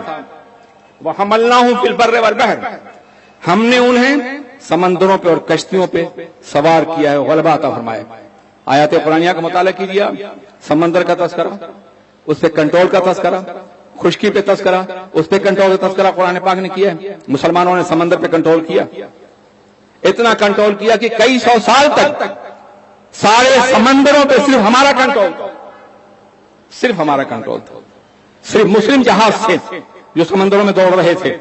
وَحَمَلْنَاهُمْ فِي الْبَرِّ وَالْبَحْرِ, ہم نے انہیں سمندروں پہ اور کشتیوں پہ سوار کیا ہے, غلبہ عطا فرمایا. آیات قرآنیہ کا مطالعہ کیجیے, سمندر کا تذکرہ, اس پہ کنٹرول کا تذکرہ, خشکی پہ تذکرہ, اس پہ کنٹرول کا تذکرہ قرآن پاک نے کیا ہے. مسلمانوں نے سمندر پہ کنٹرول کیا, اتنا کنٹرول کیا کہ کئی سو سال تک سارے سمندروں پہ صرف ہمارا کنٹرول تھا, صرف ہمارا کنٹرول تھا. صرف مسلم جہاز تھے جو سمندروں میں دوڑ رہے تھے,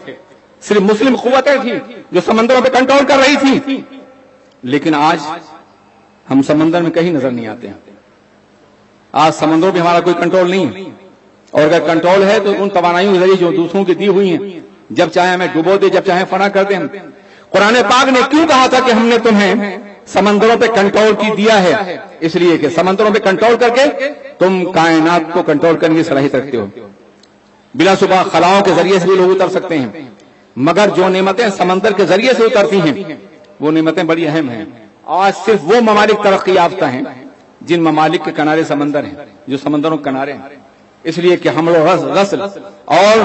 صرف مسلم قوتیں تھیں جو سمندروں پہ کنٹرول کر رہی تھی. لیکن آج ہم سمندر میں کہیں نظر نہیں آتے ہیں. آج سمندروں پہ ہمارا کوئی کنٹرول نہیں ہے, اور اگر کنٹرول ہے تو ان توانائیوں کے ذریعے جو دوسروں کی دی ہوئی ہیں, جب چاہے ہمیں ڈبو دے, جب چاہے فنا کر دیں. قرآن پاک نے کیوں کہا تھا کہ ہم نے تمہیں سمندروں پہ کنٹرول کی دیا ہے؟ اس لیے کہ سمندروں پہ کنٹرول کر کے تم کائنات کو کنٹرول کرنے کی صلاحیت رکھتے ہو. بلا صبح خلاؤں کے ذریعے سے بھی لوگ اتر سکتے ہیں, مگر جو نعمتیں سمندر کے ذریعے سے اترتی ہیں وہ نعمتیں بڑی اہم ہیں. آج صرف وہ ممالک ترقی یافتہ ہیں جن ممالک کے کنارے سمندر ہیں, جو سمندروں کے کنارے ہیں. اس لیے کہ حمل و رسل اور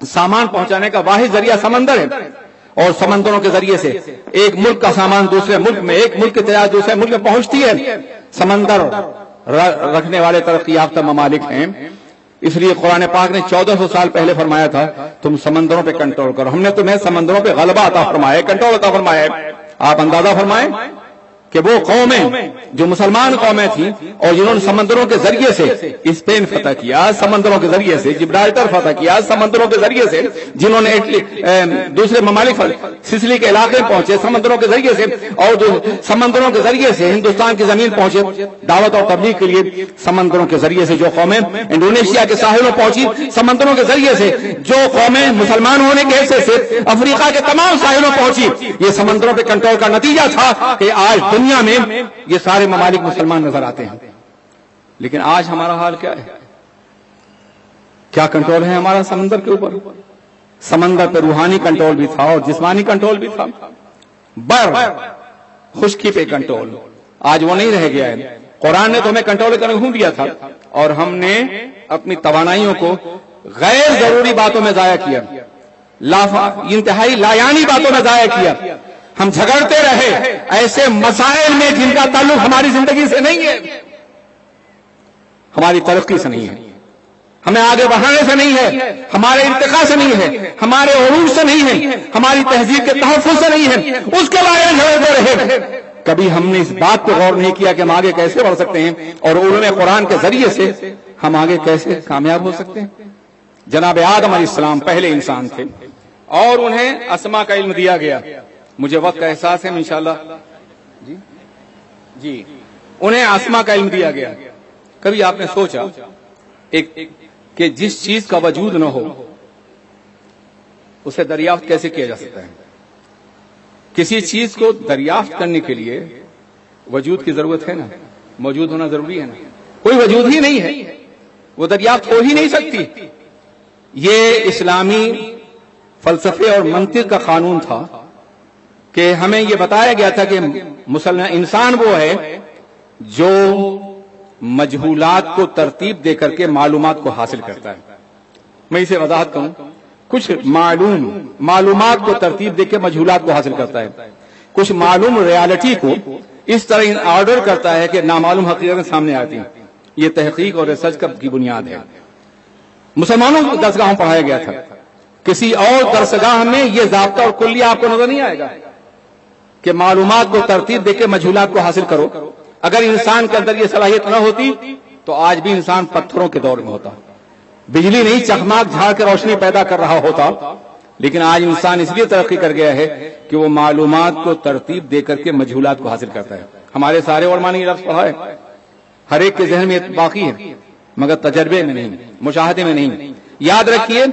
سامان پہنچانے کا واحد ذریعہ سمندر ہے, اور سمندروں کے ذریعے سے ایک ملک کا سامان دوسرے ملک میں, ایک ملک کی تجارت دوسرے ملک میں پہنچتی ہے. سمندر رکھنے والے ترقی یافتہ ممالک ہیں. اس لیے قرآن پاک نے 1400 سال پہلے فرمایا تھا تم سمندروں پہ کنٹرول کرو. ہم نے تمہیں سمندروں پہ غلبہ عطا فرمایا, کنٹرول عطا فرمایا ہے. آپ اندازہ فرمائیں کہ وہ قومیں جو مسلمان قومیں تھیں اور جنہوں نے سمندروں کے ذریعے سے اسپین فتح کیا, سمندروں کے ذریعے سے جبرالٹر فتح کیا, سمندروں کے ذریعے سے جنہوں نے دوسرے ممالک سسلی کے علاقے میں پہنچے سمندروں کے ذریعے سے, اور جو سمندروں کے ذریعے سے ہندوستان کی زمین پہنچے دعوت اور تبلیغ کے لیے, سمندروں کے ذریعے سے جو قومیں انڈونیشیا کے ساحلوں پہنچی, سمندروں کے ذریعے سے جو قومیں مسلمان ہونے کے حیثیت سے افریقہ کے تمام ساحلوں پہنچی, یہ سمندروں پہ کنٹرول کا نتیجہ تھا کہ آج دنیا میں یہ سارے ممالک مسلمان نظر آتے ہیں. لیکن آج ہمارا حال کیا ہے؟ کیا کنٹرول ہے ہمارا سمندر کے اوپر؟ سمندر پہ روحانی کنٹرول بھی تھا اور جسمانی کنٹرول بھی تھا. بر خشکی پہ کنٹرول آج وہ نہیں رہ گیا ہے. قرآن نے تو ہمیں کنٹرول کرنے کو دیا تھا, اور ہم نے اپنی توانائیوں کو غیر ضروری باتوں میں ضائع کیا, انتہائی لایانی باتوں میں ضائع کیا. ہم جھگڑتے رہے ایسے مسائل میں جن کا تعلق ہماری زندگی سے نہیں ہے, ہماری ترقی سے نہیں ہے, ہمیں آگے بڑھانے سے نہیں ہے, ہمارے ارتقاء سے نہیں ہے, ہمارے عروج سے نہیں ہے, ہماری تہذیب کے تحفظ سے نہیں ہے, اس کے بارے میں جھگڑتے رہے. کبھی ہم نے اس بات پہ غور نہیں کیا کہ ہم آگے کیسے بڑھ سکتے ہیں, اور علوم قرآن کے ذریعے سے ہم آگے کیسے کامیاب ہو سکتے ہیں. جناب آدم علیہ السلام پہلے انسان تھے اور انہیں اسما کا علم دیا گیا. مجھے وقت کا احساس ہے انشاءاللہ. جی انہیں اسما کا علم دیا گیا. کبھی آپ نے سوچا ایک کہ جس چیز کا وجود نہ ہو اسے دریافت کیسے کیا جا سکتا ہے؟ کسی چیز کو دریافت کرنے کے لیے وجود کی ضرورت ہے نا، موجود ہونا ضروری ہے نا. کوئی وجود ہی نہیں ہے، وہ دریافت ہو ہی نہیں سکتی. یہ اسلامی فلسفے اور منطق کا قانون تھا کہ ہمیں یہ بتایا گیا تھا کہ مسلمان انسان وہ ہے جو مجہولات کو ترتیب دے کر کے معلومات کو حاصل کرتا ہے. میں اسے وضاحت کروں. کچھ معلومات کو ترتیب دے کے مجہولات کو حاصل کرتا ہے، کچھ معلوم ریالٹی کو اس طرح آرڈر کرتا ہے کہ نامعلوم حقیقتیں سامنے آتی ہیں. یہ تحقیق اور ریسرچ کی بنیاد ہے. مسلمانوں کو درسگاہ میں پڑھایا گیا تھا، کسی اور درسگاہ میں یہ ضابطہ اور کلیہ آپ کو نظر نہیں آئے گا کہ معلومات کو ترتیب دے کے مجہولات کو حاصل کرو. اگر انسان کے اندر یہ صلاحیت نہ ہوتی تو آج بھی انسان پتھروں کے دور میں ہوتا، بجلی نہیں چکماک جھاڑ کے روشنی پیدا کر رہا ہوتا. لیکن آج انسان اس لیے ترقی کر گیا ہے کہ وہ معلومات کو ترتیب دے کر کے مجہولات کو حاصل کرتا ہے. ہمارے سارے علماء نے یہ لفظ پڑھا ہے، ہر ایک کے ذہن میں باقی ہے مگر تجربے میں نہیں، مشاہدے میں نہیں. یاد رکھیے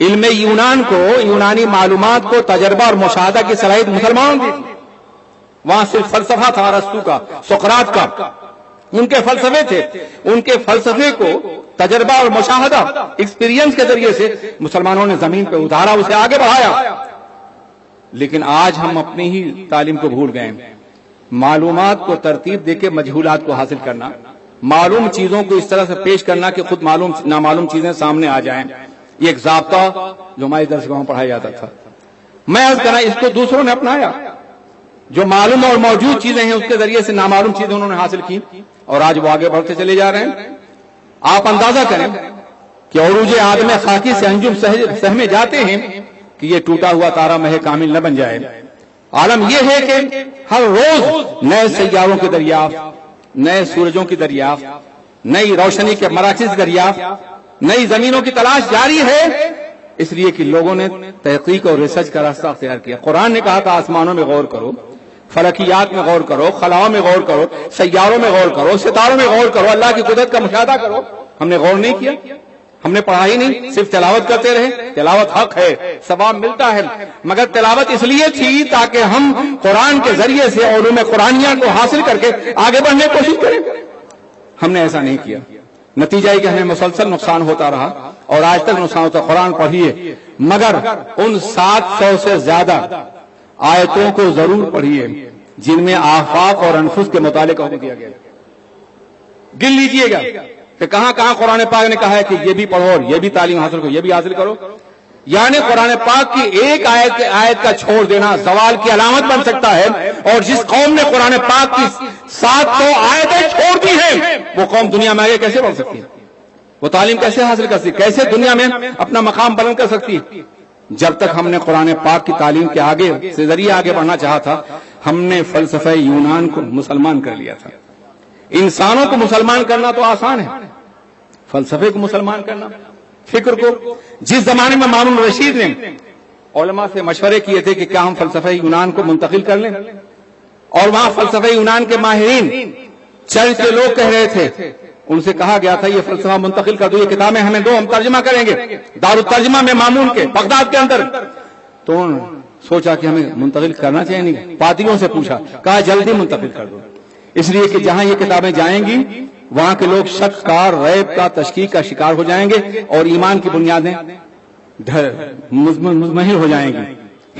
علم یونان کو، یونانی معلومات کو تجربہ اور مشاہدہ کی صلاحیت مسلمانوں کی تھی. وہاں صرف فلسفہ تھا ارسطو کا، سقراط کا، ان کے فلسفے تھے. ان کے فلسفے کو تجربہ اور مشاہدہ ایکسپیرینس کے ذریعے سے مسلمانوں نے زمین پہ اتارا، اسے آگے بڑھایا. لیکن آج ہم اپنی ہی تعلیم کو بھول گئے. معلومات کو ترتیب دے کے مجہولات کو حاصل کرنا، معلوم چیزوں کو اس طرح سے پیش کرنا کہ خود نامعلوم چیزیں سامنے آ جائیں، یہ ایک ضابطہ جو ہماری درسگاہوں میں پڑھایا جاتا تھا. میں عرض کرنا اس کو دوسروں نے اپنایا. جو معلوم اور موجود چیزیں ہیں اس کے ذریعے سے نامعلوم چیزیں انہوں نے حاصل کی اور آج وہ آگے بڑھتے چلے جا رہے ہیں. آپ اندازہ کریں کہ عروج آدم خاکی سے انجم سہمے جاتے ہیں کہ یہ ٹوٹا ہوا تارا مہ کامل نہ بن جائے. عالم یہ ہے کہ ہر روز نئے سیاروں کی دریافت، نئے سورجوں کی دریافت، نئی روشنی کے مراکز دریافت، نئی زمینوں کی تلاش جاری ہے. اس لیے کہ لوگوں نے تحقیق اور ریسرچ کا راستہ اختیار کیا. قرآن نے کہا تھا آسمانوں میں غور کرو، فلکیات میں غور کرو، خلاؤں میں غور کرو، سیاروں میں غور کرو، ستاروں میں غور کرو، اللہ کی قدرت کا مشاہدہ کرو. ہم نے غور نہیں کیا، ہم نے پڑھا ہی نہیں، صرف تلاوت کرتے رہے. تلاوت حق ہے، ثواب ملتا ہے، مگر تلاوت اس لیے تھی تاکہ ہم قرآن کے ذریعے سے علوم قرآنیہ کو حاصل کر کے آگے بڑھنے کی کوشش کریں. ہم نے ایسا نہیں کیا. نتیجہ یہ کہ ہمیں مسلسل نقصان ہوتا رہا اور آج تک نقصان ہوتا. قرآن پڑھیے مگر ان 700 سے زیادہ آیتوں کو ضرور پڑھیے جن میں آفاق اور انفس کے متعلق حکم دیا گیا. گن لیجئے گا کہ کہاں کہاں قرآن پاک نے کہا ہے کہ یہ بھی پڑھو اور یہ بھی تعلیم حاصل کرو، یہ بھی حاصل کرو. یعنی قرآن پاک کی ایک آیت کا چھوڑ دینا زوال کی علامت بن سکتا ہے. اور جس قوم نے قرآن پاک کی 700 آیتیں چھوڑ دی ہیں وہ قوم دنیا میں آگے کیسے بڑھ سکتی ہے؟ وہ تعلیم کیسے حاصل کر سکتی؟ کیسے دنیا میں اپنا مقام بلند کر سکتی؟ جب تک ہم نے قرآن پاک کی تعلیم کے آگے سے ذریعے آگے بڑھنا چاہا تھا ہم نے فلسفہ یونان کو مسلمان کر لیا تھا. انسانوں کو مسلمان کرنا تو آسان ہے، فلسفے کو مسلمان کرنا، فکر کو. جس زمانے میں مامون رشید نے علماء سے مشورے کیے تھے کہ کیا ہم فلسفہ یونان کو منتقل کر لیں، اور وہاں فلسفہ یونان کے ماہرین چرچ کے لوگ کہہ رہے تھے، ان سے کہا گیا تھا یہ فلسفہ منتقل کر دو، یہ کتابیں ہمیں دو، ہم ترجمہ کریں گے دارالترجمہ میں مامون کے بغداد کے اندر. تو انہوں نے سوچا کہ ہمیں منتقل کرنا چاہیے. نہیں، پادریوں سے پوچھا، کہا جلدی منتقل کر دو، اس لیے کہ جہاں یہ کتابیں جائیں گی وہاں کے لوگ شک کا، ریب کا، تشکیک کا شکار ہو جائیں گے اور ایمان کی بنیادیں مزمحل ہو جائیں گی،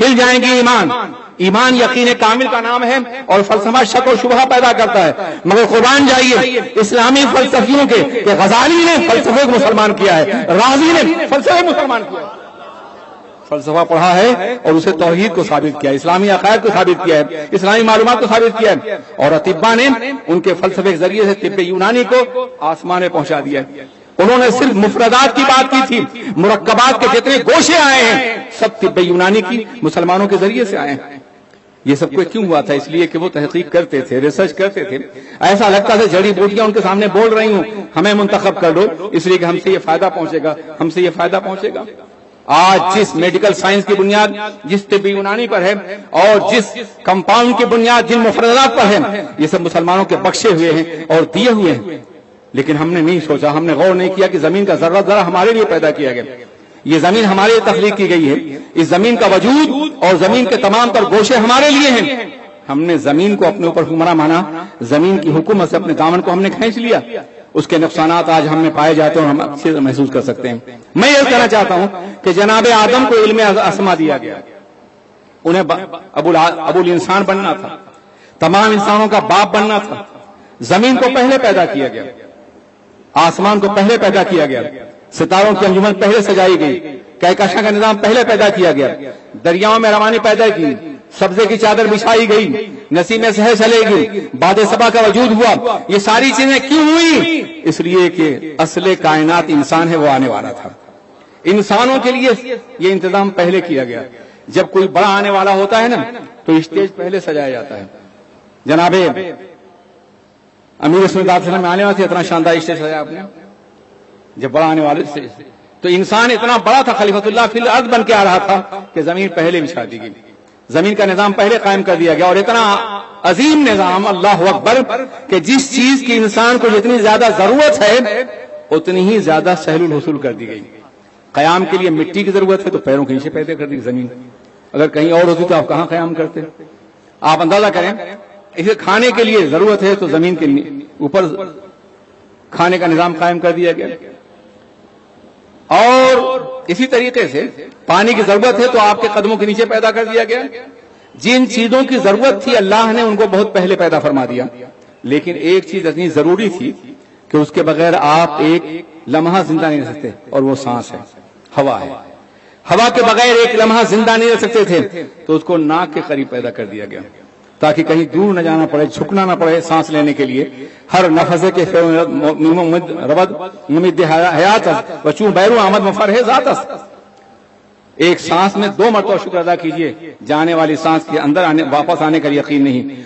ہل جائیں گی. ایمان یقین کامل کا نام ہے اور فلسفہ شک و شبہ پیدا کرتا ہے. مگر قربان جائیے اسلامی فلسفیوں کے کہ غزالی نے فلسفے کو مسلمان کیا ہے، رازی نے فلسفے کو مسلمان کیا ہے. فلسفہ پڑھا ہے اور اسے توحید کو ثابت کیا ہے، اسلامی عقائد کو ثابت کیا ہے، اسلامی معلومات کو ثابت کیا ہے. اور اطباء نے ان کے فلسفے کے ذریعے سے طب یونانی کو آسمان میں پہنچا دیا ہے. انہوں نے صرف مفردات کی بات کی تھی، مرکبات کے جتنے گوشے آئے ہیں سب طب یونانی کی مسلمانوں کے ذریعے سے آئے ہیں. یہ سب کچھ کیوں ہوا تھا؟ اس لیے کہ وہ تحقیق کرتے تھے، ریسرچ کرتے تھے. ایسا لگتا تھا جڑی بوٹیاں ان کے سامنے بول رہی ہوں ہمیں منتخب کر دو اس لیے کہ ہم سے یہ فائدہ پہنچے گا، ہم سے یہ فائدہ پہنچے گا. آج جس میڈیکل سائنس کی بنیاد جس طب یونانی پر ہے اور جس کمپاؤنڈ کی بنیاد جن مفردات پر ہے یہ سب مسلمانوں کے بخشے ہوئے ہیں اور دیے ہوئے ہیں. لیکن ہم نے نہیں سوچا, ہم نے غور نہیں کیا کہ زمین کا ذرہ ذرہ ہمارے لیے پیدا کیا گیا. یہ زمین ہمارے لیے تخلیق کی گئی ہے. اس زمین کا وجود اور زمین کے تمام تر گوشے ہمارے لیے ہیں. ہم نے زمین کو اپنے اوپر حکمراں مانا, زمین کی حکومت سے اپنے دامن کو ہم نے کھینچ لیا. اس کے نقصانات آج ہم میں پائے جاتے ہیں اور ہم اکثر محسوس کر سکتے ہیں. میں یہ کہنا چاہتا ہوں کہ جناب آدم کو علم اسما دیا گیا, انہیں ابو الانسان بننا تھا, تمام انسانوں کا باپ بننا تھا. زمین کو پہلے پیدا کیا گیا, آسمان کو پہلے پیدا کیا گیا, ستاروں کی انجمن پہلے سجائی گئی, کہکشاں کا نظام پہلے پیدا کیا گیا, دریاؤں میں روانی پیدا کی, سبزے کی چادر بچھائی گئی, نسیمیں سہر چلے گی, باد صبا کا وجود ہوا. یہ ساری چیزیں کیوں ہوئی؟ اس لیے کہ اصل کائنات انسان ہے, وہ آنے والا تھا. انسانوں کے لیے یہ انتظام پہلے کیا گیا. جب کوئی بڑا آنے والا ہوتا ہے نا تو اسٹیج پہلے سجایا جاتا ہے. جناب امیر رسول اللہ صلی اللہ علیہ وسلم میں آنے والے تھے, اتنا شاندار اسٹیج سجایا آپ نے. جب بڑا آنے والے سے تو انسان اتنا بڑا تھا, خلیفۃ اللہ فی الارض بن کے آ رہا تھا کہ زمین پہلے بچھا دی گئی, زمین کا نظام پہلے قائم کر دیا گیا. اور اتنا عظیم نظام, اللہ اکبر, کہ جس چیز کی انسان کو جتنی زیادہ ضرورت ہے اتنی ہی زیادہ سہل الحصول کر دی گئی. قیام کے لیے مٹی کی ضرورت ہے تو پیروں کے نیچے پیدا کر دی زمین. اگر کہیں اور ہوتی تو آپ کہاں قیام کرتے؟ آپ اندازہ کریں. اسے کھانے کے لیے ضرورت ہے تو زمین کے اوپر کھانے کا نظام قائم کر دیا گیا. اور اسی طریقے سے پانی کی ضرورت ہے تو آپ کے قدموں کے نیچے پیدا کر دیا گیا. جن چیزوں کی ضرورت تھی اللہ نے ان کو بہت پہلے پیدا فرما دیا. لیکن ایک چیز اتنی ضروری تھی کہ اس کے بغیر آپ ایک لمحہ زندہ نہیں رہ سکتے, اور وہ سانس ہے, ہوا ہے. ہوا کے بغیر ایک لمحہ زندہ نہیں رہ سکتے تھے, تو اس کو ناک کے قریب پیدا کر دیا گیا تاکہ کہیں دور نہ جانا پڑے, جھکنا نہ پڑے سانس لینے کے لیے. ہر نفس کے ربد ممد حیات وچوں بیرو آمد مفرح ذات. ایک سانس میں 2 مرتبہ شکر ادا کیجئے, جانے والی سانس کے اندر واپس آنے کا یقین نہیں,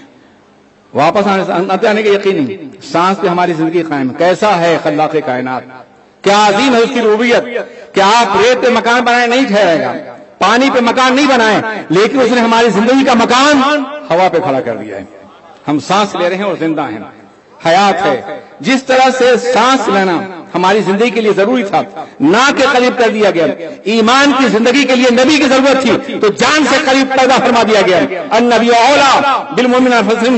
واپس آنے کا یقین نہیں. سانس پہ ہماری زندگی قائم. کیسا ہے خلاق کائنات, کیا عظیم ہے اس کی ربوبیت. کہ آپ ریت پہ مکان بنائے نہیں ٹھہرے گا, پانی پہ مکان نہیں بنائے, لیکن اس نے ہماری زندگی کا مکان ہوا پہ کھڑا کر دیا ہے. ہم سانس لے رہے ہیں اور زندہ ہیں, حیات ہے. جس طرح سے سانس لینا ہماری زندگی کے لیے ضروری تھا, ناک کے قریب کر دیا گیا. ایمان کی زندگی کے لیے نبی کی ضرورت تھی تو جان سے قریب پیدا فرما دیا گیا. النبی اولا بالمؤمنین انفسہم,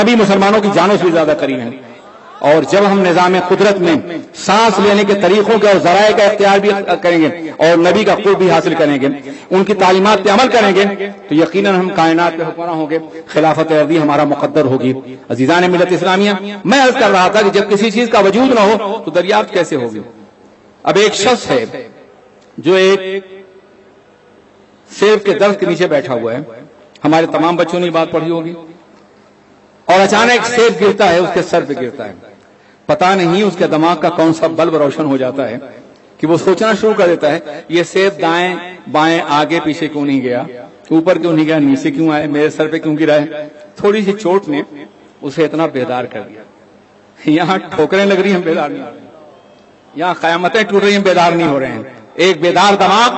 نبی مسلمانوں کی جانوں سے زیادہ قریب ہیں. اور جب ہم نظام قدرت میں سانس لینے کے طریقوں کے اور ذرائع کا اختیار بھی کریں گے اور نبی کا قرب بھی حاصل کریں گے, ان کی تعلیمات پہ عمل کریں گے, تو یقیناً ہم کائنات پہ حکمراں ہوں گے, خلافت ارضی ہمارا مقدر ہوگی. عزیزان ملت اسلامیہ, میں عرض کر رہا تھا کہ جب کسی چیز کا وجود نہ ہو تو دریافت کیسے ہوگی. اب ایک شخص ہے جو ایک سیب کے درخت کے نیچے بیٹھا ہوا ہے, ہمارے تمام بچوں نے بات پڑھی ہوگی, اور اچانک سیب گرتا ہے, اس کے سر پہ گرتا ہے. پتہ نہیں اس کے دماغ کا کون سا بلب روشن ہو جاتا ہے کہ وہ سوچنا شروع کر دیتا ہے یہ سیب دائیں بائیں آگے پیچھے کیوں نہیں گیا, اوپر کیوں نہیں گیا, نیچے کیوں آئے, میرے سر پہ کیوں گرا ہے. تھوڑی سی چوٹ نے اسے اتنا بیدار کر دیا. یہاں ٹھوکریں لگ رہی ہیں, ہم بیدار نہیں ہو رہے ہیں. یہاں قیامتیں ٹوٹ رہی ہیں, بیدار نہیں ہو رہے ہیں. ایک بیدار دماغ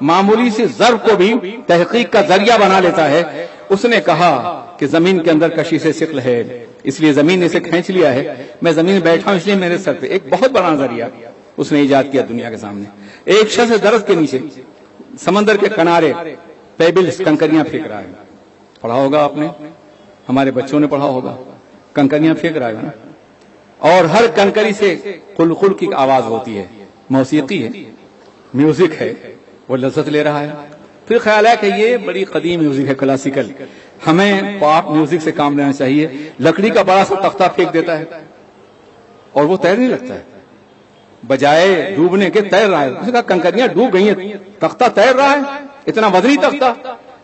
معمولی سی ضرب کو بھی تحقیق کا ذریعہ بنا لیتا ہے. اس نے کہا کہ زمین کے اندر کشش ثقل ہے, اس لیے زمین نے اسے کھینچ لیا ہے, میں زمین میں بیٹھا ہوں اس لیے میرے سر پہ. ایک بہت بڑا نظریہ اس نے ایجاد کیا دنیا کے سامنے. ایک شخص درخت کے نیچے سمندر کے کنارے پیبلز کنکریاں پھینک رہا ہے. پڑھا ہوگا آپ نے, ہمارے بچوں نے پڑھا ہوگا, کنکریاں پھینک رہا ہے نا, اور ہر کنکری سے قلقل کی آواز ہوتی ہے, موسیقی ہے, میوزک ہے, وہ لذت لے رہا ہے. پھر خیال ہے کہ یہ بڑی قدیم میوزک ہے, کلاسیکل, ہمیں پاپ میوزک سے کام لینا چاہیے. لکڑی کا بڑا سا تختہ پھینک دیتا ہے اور وہ تیرنے لگتا ہے, بجائے ڈوبنے کے تیر رہا ہے. اس نے کہا کنکریاں ڈوب گئی ہیں, تختہ تیر رہا ہے, اتنا وزنی تختہ.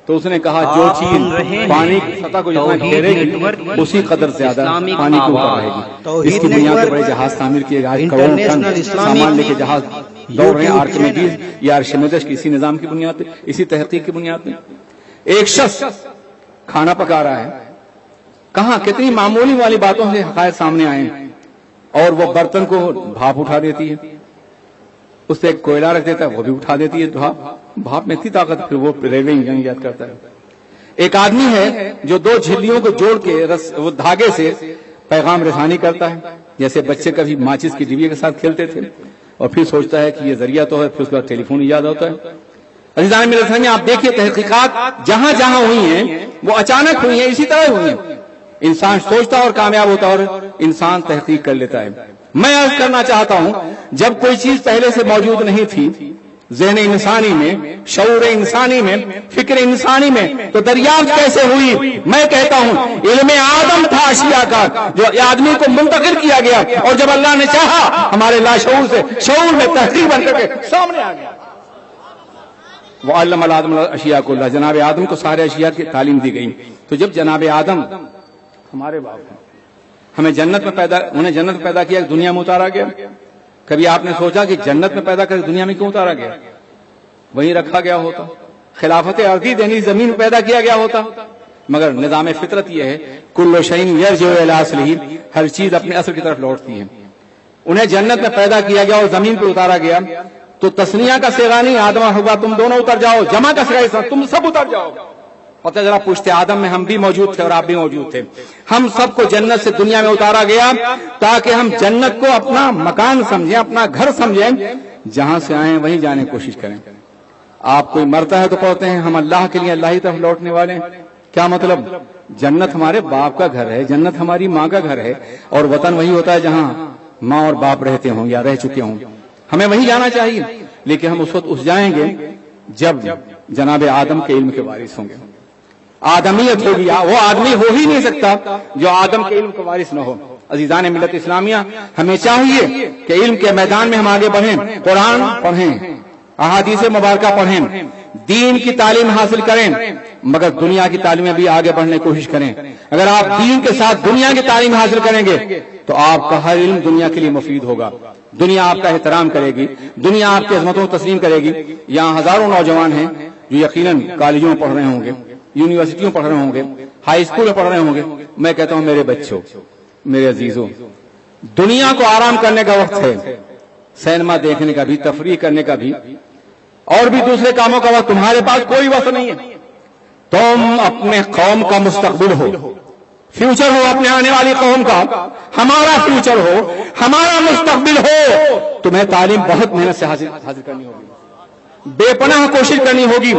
تو اس نے کہا جو چیز پانی کی سطح کو جتنا گھیرے گی اسی قدر زیادہ پانی کے اوپر رہے گی. اس کی بنیاد پر بڑے جہاز تعمیر کیے گئے, کروڑوں ٹن سامان لے کے جہاز دوڑ رہے ہیں, آرکمیڈیز یا ارشمیدس کی اسی نظام کی بنیاد پہ, اسی تحقیق کی بنیاد پہ. ایک شخص کھانا پکا رہا ہے, کہاں کتنی معمولی والی باتوں سے حقائق سامنے آئے ہیں, اور وہ برتن کو بھاپ اٹھا دیتی ہے, اس سے ایک کوئلہ رکھ دیتا ہے, وہ بھی اٹھا دیتی ہے بھاپ میں اتنی طاقت, پھر وہ ریلوے انجن ایجاد کرتا ہے. ایک آدمی ہے جو 2 جھلیوں کو جوڑ کے وہ دھاگے سے پیغام رسانی کرتا ہے, جیسے بچے کبھی ماچس کی ڈبیا کے ساتھ کھیلتے تھے اور پھر سوچتا ہے کہ یہ ذریعہ تو ہے، پھر اس کے بعد ٹیلی فون ایجاد ہوتا ہے. عزیزان میرے سامنے آپ دیکھیے تحقیقات جہاں جہاں ہوئی ہیں وہ اچانک ہوئی ہیں، اسی طرح ہوئی ہیں. انسان سوچتا اور کامیاب ہوتا اور انسان تحقیق کر لیتا ہے. میں عرض کرنا چاہتا ہوں جب کوئی چیز پہلے سے موجود نہیں تھی ذہن انسانی میں، شعور انسانی میں، فکر انسانی میں، تو دریافت کیسے ہوئی؟ میں کہتا ہوں علم آدم تھا اشیاء کا جو آدمی کو منتقل کیا گیا، اور جب اللہ نے چاہا ہمارے لاشعور سے شعور میں تحقیق بن کر کے سامنے آ گیا. وعلم آدم اشیاء کو، اللہ جناب آدم کو سارے اشیاء کی تعلیم دی گئی. تو جب جناب آدم ہمارے باپ ہیں، ہمیں جنت میں انہیں جنت میں پیدا کیا، دنیا میں اتارا گیا. کبھی آپ نے سوچا کہ جنت میں پیدا کر دنیا میں کیوں اتارا گیا؟ وہیں رکھا گیا ہوتا، خلافت ارضی دینی زمین میں پیدا کیا گیا ہوتا. مگر نظام فطرت یہ ہے کل شیء یرجع الی اصلہ، ہر چیز اپنے اصل کی طرف لوٹتی ہے. انہیں جنت میں پیدا کیا گیا اور زمین پہ اتارا گیا تو تثنیہ کا صیغہ نہیں آدم اور حوا تم دونوں اتر جاؤ، جمع کا صیغہ تم سب اتر جاؤ. پتہ ذرا پوچھتے آدم میں ہم بھی موجود تھے اور آپ بھی موجود تھے. ہم سب کو جنت سے دنیا میں اتارا گیا تاکہ ہم جنت کو اپنا مکان سمجھیں، اپنا گھر سمجھیں، جہاں سے آئیں وہیں جانے کی کوشش کریں. آپ کوئی مرتا ہے تو کہتے ہیں ہم اللہ کے لیے اللہ ہی طرف لوٹنے والے ہیں. کیا مطلب؟ جنت ہمارے باپ کا گھر ہے، جنت ہماری ماں کا گھر ہے، اور وطن وہی ہوتا ہے جہاں ماں اور باپ رہتے ہوں یا رہ چکے ہوں. ہمیں وہیں جانا چاہیے، لیکن ہم اس وقت اس جائیں گے جب جناب آدم کے علم کے وارث ہوں گے. آدمیت ہوگی، وہ آدمی ہو ہی نہیں سکتا جو آدم کے علم کا وارث نہ ہو. عزیزان ملت اسلامیہ، ہمیں چاہیے کہ علم کے میدان میں ہم آگے بڑھیں، قرآن پڑھیں، احادیث مبارکہ پڑھیں، دین کی تعلیم حاصل کریں، مگر دنیا کی تعلیم میں بھی آگے بڑھنے کی کوشش کریں. اگر آپ دین کے ساتھ دنیا کی تعلیم حاصل کریں گے تو آپ کا ہر علم دنیا کے لیے مفید ہوگا. دنیا آپ کا احترام کرے گی، دنیا آپ کی عظمتوں کو تسلیم کرے گی. یہاں ہزاروں نوجوان ہیں جو یقیناً کالجوں میں پڑھ رہے ہوں گے، یونیورسٹیوں پڑھ رہے ہوں گے، ہائی اسکول میں پڑھ رہے ہوں گے. میں کہتا ہوں میرے بچوں، میرے عزیزوں، دنیا کو آرام کرنے کا وقت ہے، سینما دیکھنے کا بھی، تفریح کرنے کا بھی، اور بھی دوسرے کاموں کا وقت. تمہارے پاس کوئی وقت نہیں ہے. تم اپنے قوم کا مستقبل ہو، فیوچر ہو اپنے آنے والی قوم کا. ہمارا فیوچر ہو، ہمارا مستقبل ہو. تمہیں تعلیم بہت محنت سے حاصل کرنی ہوگی، بے پناہ کوشش کرنی ہوگی.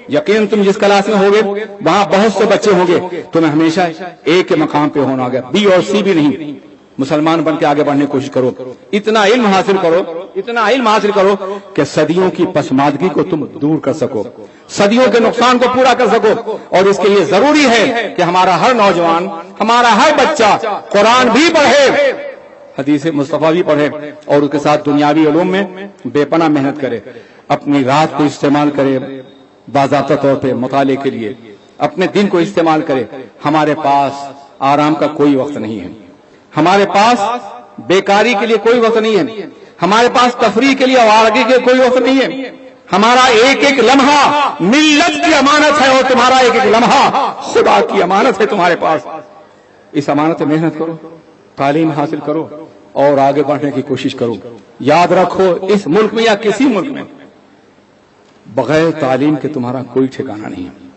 یقین تم جس کلاس میں ہوگے وہاں بہت سے بچے ہوں گے. تمہیں ہمیشہ ایک کے مقام پہ ہونا ہوگا، بی اور سی بھی نہیں. مسلمان بن کے آگے بڑھنے کی کوشش کرو. اتنا علم حاصل کرو، اتنا علم حاصل کرو کہ صدیوں کی پسماندگی کو تم دور کر سکو، صدیوں کے نقصان کو پورا کر سکو. اور اس کے لیے ضروری ہے کہ ہمارا ہر نوجوان، ہمارا ہر بچہ قرآن بھی پڑھے، حدیث مصطفیٰ بھی پڑھے، اور اس کے ساتھ دنیاوی علوم میں بے پناہ محنت کرے. اپنی رات کو استعمال کرے باضابطہ طور پہ مطالعے کے لیے، اپنے دن کو استعمال کرے. ہمارے پاس آرام کا کوئی وقت نہیں ہے، ہمارے پاس بیکاری کے لیے کوئی وقت نہیں ہے، ہمارے پاس تفریح کے لیے آوارگی کے کوئی وقت نہیں ہے. ہمارا ایک ایک لمحہ ملت کی امانت ہے، اور تمہارا ایک ایک لمحہ خدا کی امانت ہے تمہارے پاس. اس امانت سے محنت کرو، تعلیم حاصل کرو اور آگے بڑھنے کی کوشش کرو. یاد رکھو اس ملک میں یا کسی ملک میں بغیر تعلیم کے تمہارا کوئی ٹھکانہ نہیں ہے،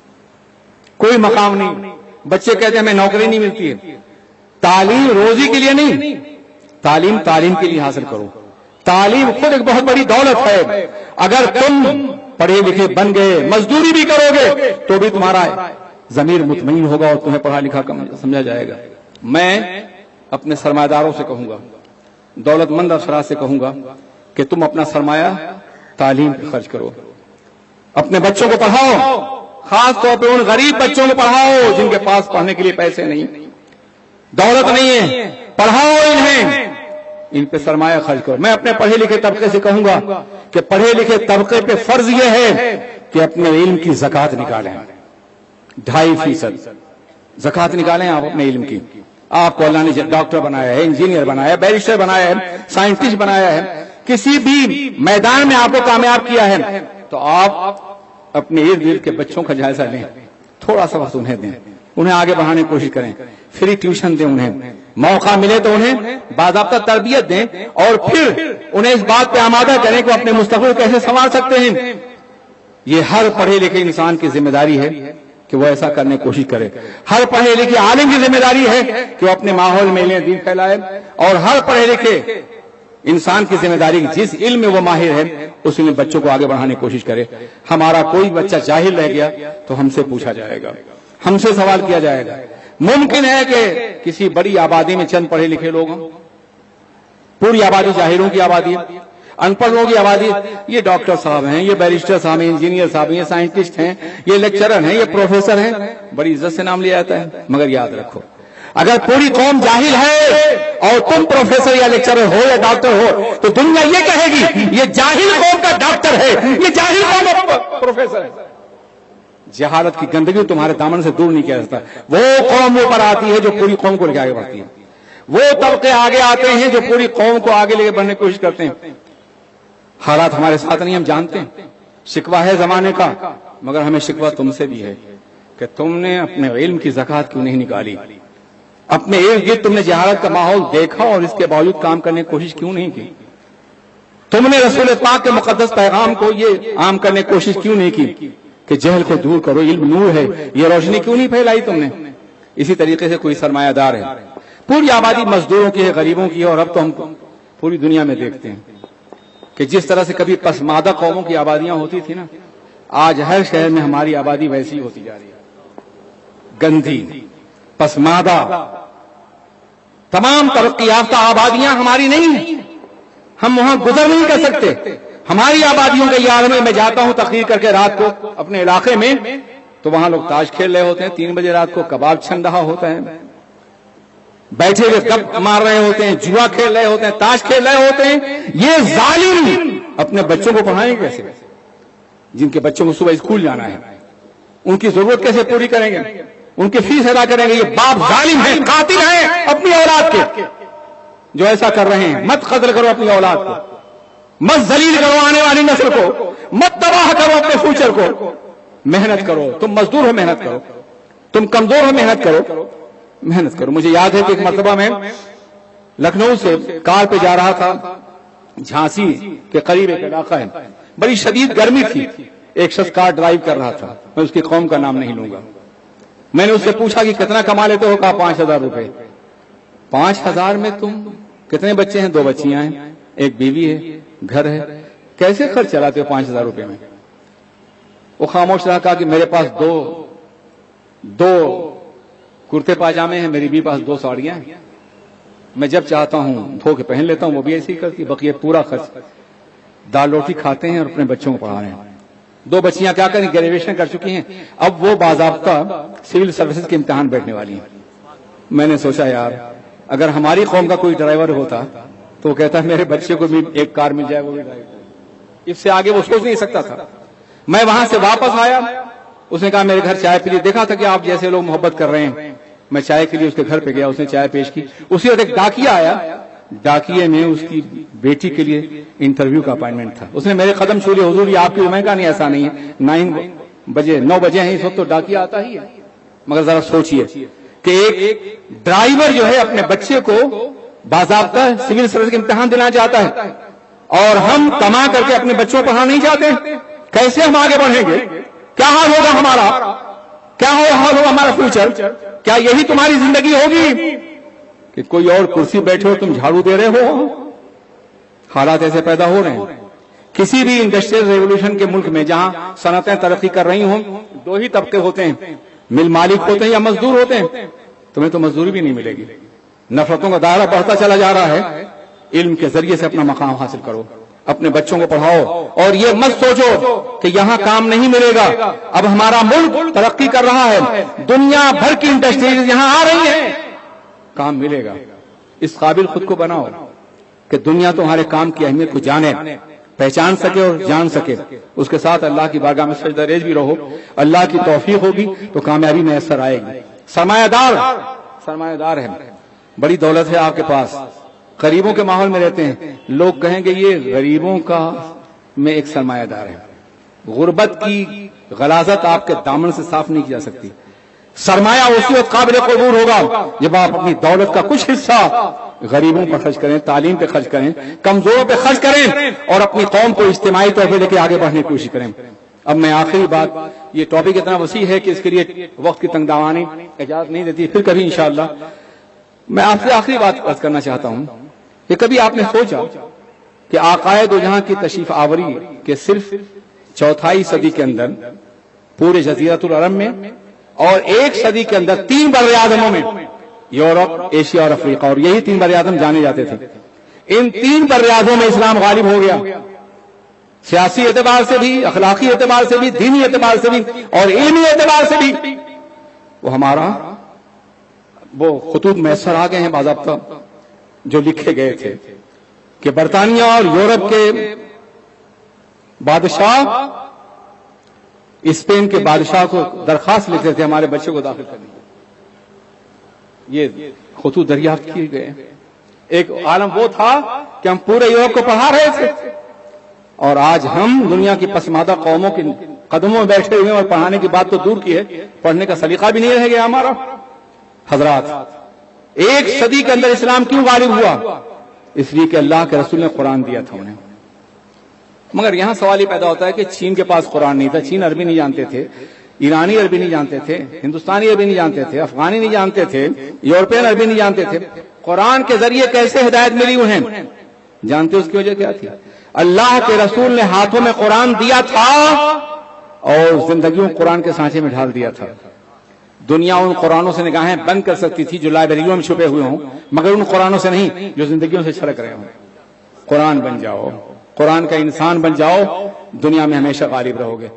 کوئی مقام نہیں. بچے کہتے ہیں ہمیں نوکری نہیں ملتی ہے. تعلیم روزی کے لیے نہیں، تعلیم کے لیے حاصل کرو. تعلیم خود ایک بہت بڑی دولت ہے. اگر تم پڑھے لکھے بن گئے، مزدوری بھی کرو گے تو بھی تمہارا ضمیر مطمئن ہوگا اور تمہیں پڑھا لکھا سمجھا جائے گا. میں اپنے سرمایہ داروں سے کہوں گا، دولت مند افراد سے کہوں گا کہ تم اپنا سرمایہ تعلیم پہ خرچ کرو. اپنے بچوں کو پڑھاؤ، خاص طور پہ ان غریب بچوں کو پڑھاؤ جن کے پاس پڑھنے کے لیے پیسے نہیں، دولت نہیں ہے. پڑھاؤ انہیں، ان پہ سرمایہ خرچ کرو. میں اپنے پڑھے لکھے طبقے سے کہوں گا کہ پڑھے لکھے طبقے پہ فرض یہ ہے کہ اپنے علم کی زکات نکالیں. 2.5% زکات نکالیں آپ اپنے علم کی. آپ کو اللہ نے ڈاکٹر بنایا ہے، انجینئر بنایا ہے، بیرسٹر بنایا ہے، سائنٹسٹ بنایا ہے، کسی بھی میدان میں آپ کو کامیاب کیا ہے، تو آپ اپنے ارد گرد کے بچوں کا جائزہ لیں، تھوڑا سا وقت انہیں دیں، انہیں آگے بڑھانے کی کوشش کریں، فری ٹیوشن دیں، انہیں موقع ملے تو انہیں باضابطہ تربیت دیں، اور پھر انہیں اس بات پہ آمادہ کریں کہ اپنے مستقبل کیسے سنوار سکتے ہیں. یہ ہر پڑھے لکھے انسان کی ذمہ داری ہے کہ کہ وہ ایسا کرنے کی کوشش کرے. ہر پڑھے لکھے عالم کی ذمہ داری ہے کہ وہ اپنے ماحول میں علم دین پھیلائے, اور ہر پڑھے لکھے انسان کی ذمہ داری جس علم میں وہ ماہر ہے اس میں بچوں کو آگے بڑھانے کی کوشش کرے. ہمارا کوئی بچہ جاہل رہ گیا تو ہم سے پوچھا جائے گا, ہم سے سوال کیا جائے گا. ممکن ہے کہ کسی بڑی آبادی میں چند پڑھے لکھے لوگ ہوں, پوری آبادی جاہلوں کی آبادی ہے, ان پڑھ لوگوں کی آبادی. یہ ڈاکٹر صاحب ہیں, یہ بیرسٹر صاحب ہیں, انجینئر صاحب ہیں, یہ سائنٹسٹ ہیں, یہ لیکچرر ہیں, یہ پروفیسر ہیں, بڑی عزت سے نام لیا جاتا ہے. مگر یاد رکھو, اگر پوری قوم جاہل ہے اور تم پروفیسر یا لیکچرر ہو یا ڈاکٹر ہو تو دنیا یہ کہے گی یہ جاہل قوم کا ڈاکٹر ہے, یہ جاہل قوم کا پروفیسر ہے. جہالت کی گندگی تمہارے دامن سے دور نہیں کیا جاتا. وہ قوم اوپر آتی ہے جو پوری قوم کو لے کے آگے بڑھتی ہے. وہ طبقے آگے آتے ہیں جو پوری قوم کو آگے لے کے بڑھنے کی کوشش کرتے ہیں. حالات ہمارے ساتھ نہیں, ہم جانتے ہیں. شکوہ ہے زمانے کا, مگر ہمیں شکوہ تم سے بھی ہے کہ تم نے اپنے علم کی زکات کیوں نہیں نکالی, اپنے ارد گرد تم نے جہالت کا ماحول دیکھا اور اس کے باوجود کام کرنے کی کوشش کیوں نہیں کی. تم نے رسول پاک کے مقدس پیغام کو یہ عام کرنے کی کوشش کیوں نہیں کی کہ جہل کو دور کرو, علم نور ہے, یہ روشنی کیوں نہیں پھیلائی تم نے. اسی طریقے سے کوئی سرمایہ دار ہے, پوری آبادی مزدوروں کی ہے, غریبوں کی ہے, اور اب تو ہم پوری دنیا میں دیکھتے ہیں کہ جس طرح سے کبھی پسماندہ قوموں کی آبادیاں ہوتی تھی نا, آج ہر شہر میں ہماری آبادی ویسی ہوتی جا رہی ہے. گندی, پسماندہ, تمام ترقی یافتہ آبادیاں ہماری نہیں ہیں, ہم وہاں گزر نہیں کر سکتے. ہماری آبادیوں کے یاد میں جاتا ہوں تقریر کر کے رات کو اپنے علاقے میں, تو وہاں لوگ تاش کھیل رہے ہوتے ہیں, 3 بجے رات کو کباب چھن رہا ہوتا ہے, بیٹھے ہوئے گپ مار رہے ہوتے ہیں, جوا کھیل رہے ہوتے ہیں, تاش کھیل رہے ہوتے ہیں. یہ ظالم اپنے بچوں کو پڑھائیں کیسے, جن کے بچوں کو صبح اسکول جانا ہے, ان کی ضرورت کیسے پوری کریں گے, ان کی فیس ادا کریں گے. یہ باپ ظالم ہے, قاتل ہیں اپنی اولاد کے, جو ایسا کر رہے ہیں. مت قتل کرو اپنی اولاد کو, مت ذلیل کرو آنے والی نسل کو, مت تباہ کرو اپنے فیوچر کو. محنت کرو, تم مزدور ہو محنت کرو, تم کمزور ہو محنت کرو, محنت کرو. مجھے یاد ہے کہ ایک مرتبہ میں لکھنؤ سے کار پہ جا رہا تھا, جھانسی کے قریب ایک علاقہ ہے, بڑی شدید گرمی تھی. ایک شخص کار ڈرائیو کر رہا تھا, میں اس کی قوم کا نام نہیں لوں گا. میں نے اس سے پوچھا کہ کتنا کما لیتے ہو, کہا 5,000 روپے. 5,000 میں تم کتنے بچے ہیں؟ 2 بچیاں ہیں, ایک بیوی ہے, گھر ہے, کیسے خرچ چلاتے ہو 5,000 روپے میں؟ وہ خاموش رہا. کہا کہ میرے پاس دو کرتے پاجامے ہیں, میری بھی پاس 2 ساڑیاں ہیں, میں جب چاہتا ہوں دھو کے پہن لیتا ہوں, وہ بھی ایسے ہی کرتی. بقیہ پورا خرچ دال روٹی کھاتے ہیں اور اپنے بچوں کو پڑھا رہے ہیں. 2 بچیاں کیا کریں, گریجویشن کر چکی ہیں, اب وہ باضابطہ سول سروسز کے امتحان بیٹھنے والی ہیں. میں نے سوچا یار اگر ہماری قوم کا کوئی ڈرائیور ہوتا تو وہ کہتا ہے میرے بچے کو بھی ایک کار مل جائے, وہ بھی ڈرائیو کرے. اس سے آگے وہ سوچ نہیں سکتا تھا. میں وہاں سے واپس آیا, اس نے کہا میرے گھر چائے پی لی, دیکھا تھا کہ آپ جیسے لوگ محبت کر رہے ہیں. میں چائے کے لیے اس کے گھر پہ گیا, اس نے چائے پیش کی. اسی وقت ایک ڈاکیا آیا, ڈاکیے میں اس کی بیٹی کے لیے انٹرویو کا اپائنٹمنٹ تھا. اس نے میرے قدم چھو لیے, حضور یہ آپ کی. میں کہا نہیں ایسا نہیں ہے, 9 بجے ہیں اس وقت تو ڈاکیا آتا ہی ہے. مگر ذرا سوچئے کہ ایک ڈرائیور جو ہے اپنے بچے کو باضابطہ سول سروس کے امتحان دینا چاہتا ہے, اور ہم کما کر کے اپنے بچوں کو پڑھانا نہیں چاہتے. کیسے ہم آگے بڑھیں گے؟ کیا حال ہوگا ہمارا, کیا حال ہوگا ہمارا فیوچر؟ کیا یہی تمہاری زندگی ہوگی کہ کوئی اور کرسی بیٹھے ہو تم جھاڑو دے رہے ہو؟ حالات ایسے پیدا ہو رہے ہیں. کسی بھی انڈسٹریل ریولوشن کے ملک میں جہاں صنعتیں ترقی کر رہی ہوں, 2 ہی طبقے ہوتے ہیں, مل مالک ہوتے ہیں یا مزدور ہوتے ہیں. تمہیں تو مزدوری بھی نہیں ملے گی. نفرتوں کا دائرہ بڑھتا چلا جا رہا ہے. علم کے ذریعے سے اپنا مقام حاصل کرو, اپنے بچوں کو پڑھاؤ, اور یہ مت سوچو کہ یہاں کام نہیں ملے گا. اب ہمارا ملک ترقی کر رہا ہے, دنیا بھر کی انڈسٹریز یہاں آ رہی ہیں, کام ملے گا. اس قابل خود کو بناؤ کہ دنیا تمہارے کام کی اہمیت کو جانے, پہچان سکے اور جان سکے. اس کے ساتھ اللہ کی بارگاہ میں سجدہ ریز بھی رہو. اللہ کی توفیق ہوگی تو کامیابی میسر آئے گی. سرمایہ دار ہے, بڑی دولت ہے آپ کے پاس, غریبوں کے ماحول میں رہتے ہیں, لوگ کہیں گے یہ غریبوں کا میں ایک سرمایہ دار ہے. غربت کی غلاظت آپ کے دامن سے صاف نہیں کی جا سکتی. سرمایہ اسی وقت قابل قبول ہوگا جب آپ اپنی دولت کا کچھ حصہ غریبوں پر خرچ کریں, تعلیم پہ خرچ کریں, کمزوروں پہ خرچ کریں, اور اپنی قوم کو اجتماعی طور پہ لے کے آگے بڑھنے کی کوشش کریں. اب میں آخری بات، یہ ٹاپک اتنا وسیع ہے کہ اس کے لیے وقت کی تنگ دامانی اجازت نہیں دیتی، پھر کبھی انشاءاللہ میں آپ سے آخری بات عرض کرنا چاہتا ہوں کہ کبھی آپ نے سوچا کہ آقائے دو جہاں کی تشریف آوری کہ صرف چوتھائی صدی کے اندر پورے جزیرۃ العرب میں اور ایک صدی کے اندر 3 بر اعظموں میں، یورپ، ایشیا اور افریقہ، اور یہی 3 بر اعظم جانے جاتے تھے، ان 3 بر اعظموں میں اسلام غالب ہو گیا، سیاسی اعتبار سے بھی، اخلاقی اعتبار سے بھی، دینی اعتبار سے بھی اور علمی اعتبار سے بھی۔ وہ ہمارا وہ خطوط میسر آ گئے ہیں باضابطہ جو لکھے گئے تھے کہ برطانیہ اور یورپ کے بادشاہ اسپین کے بادشاہ کو درخواست لکھتے تھے ہمارے بچے کو داخل کرنے کی۔ یہ خطوط دریافت کیے گئے۔ ایک عالم وہ تھا کہ ہم پورے یورپ کو پڑھا رہے تھے، اور آج ہم دنیا کی پسماندہ قوموں کے قدموں میں بیٹھے ہوئے اور پڑھانے کی بات تو دور کی ہے، پڑھنے کا سلیقہ بھی نہیں رہ گیا ہمارا۔ حضرات، ایک صدی کے اندر اسلام کیوں غالب ہوا؟ اس لیے کہ اللہ کے رسول نے قرآن دیا تھا انہیں۔ مگر یہاں سوال یہ پیدا ہوتا ہے کہ چین کے پاس قرآن نہیں تھا، چین عربی نہیں جانتے تھے، ایرانی عربی نہیں جانتے تھے، ہندوستانی عربی نہیں جانتے تھے، افغانی نہیں جانتے تھے، یورپین عربی نہیں جانتے تھے، قرآن کے ذریعے کیسے ہدایت ملی انہیں؟ جانتے اس کی وجہ کیا تھی؟ اللہ کے رسول نے ہاتھوں میں قرآن دیا تھا اور زندگیوں قرآن کے سانچے میں ڈھال دیا تھا۔ دنیا ان قرآنوں سے نگاہیں بند کر سکتی تھی جو لائبریریوں میں چھپے ہوئے ہوں، مگر ان قرآنوں سے نہیں جو زندگیوں سے چھلک رہے ہوں۔ قرآن بن جاؤ، قرآن کا انسان بن جاؤ، دنیا میں ہمیشہ غالب رہو گے۔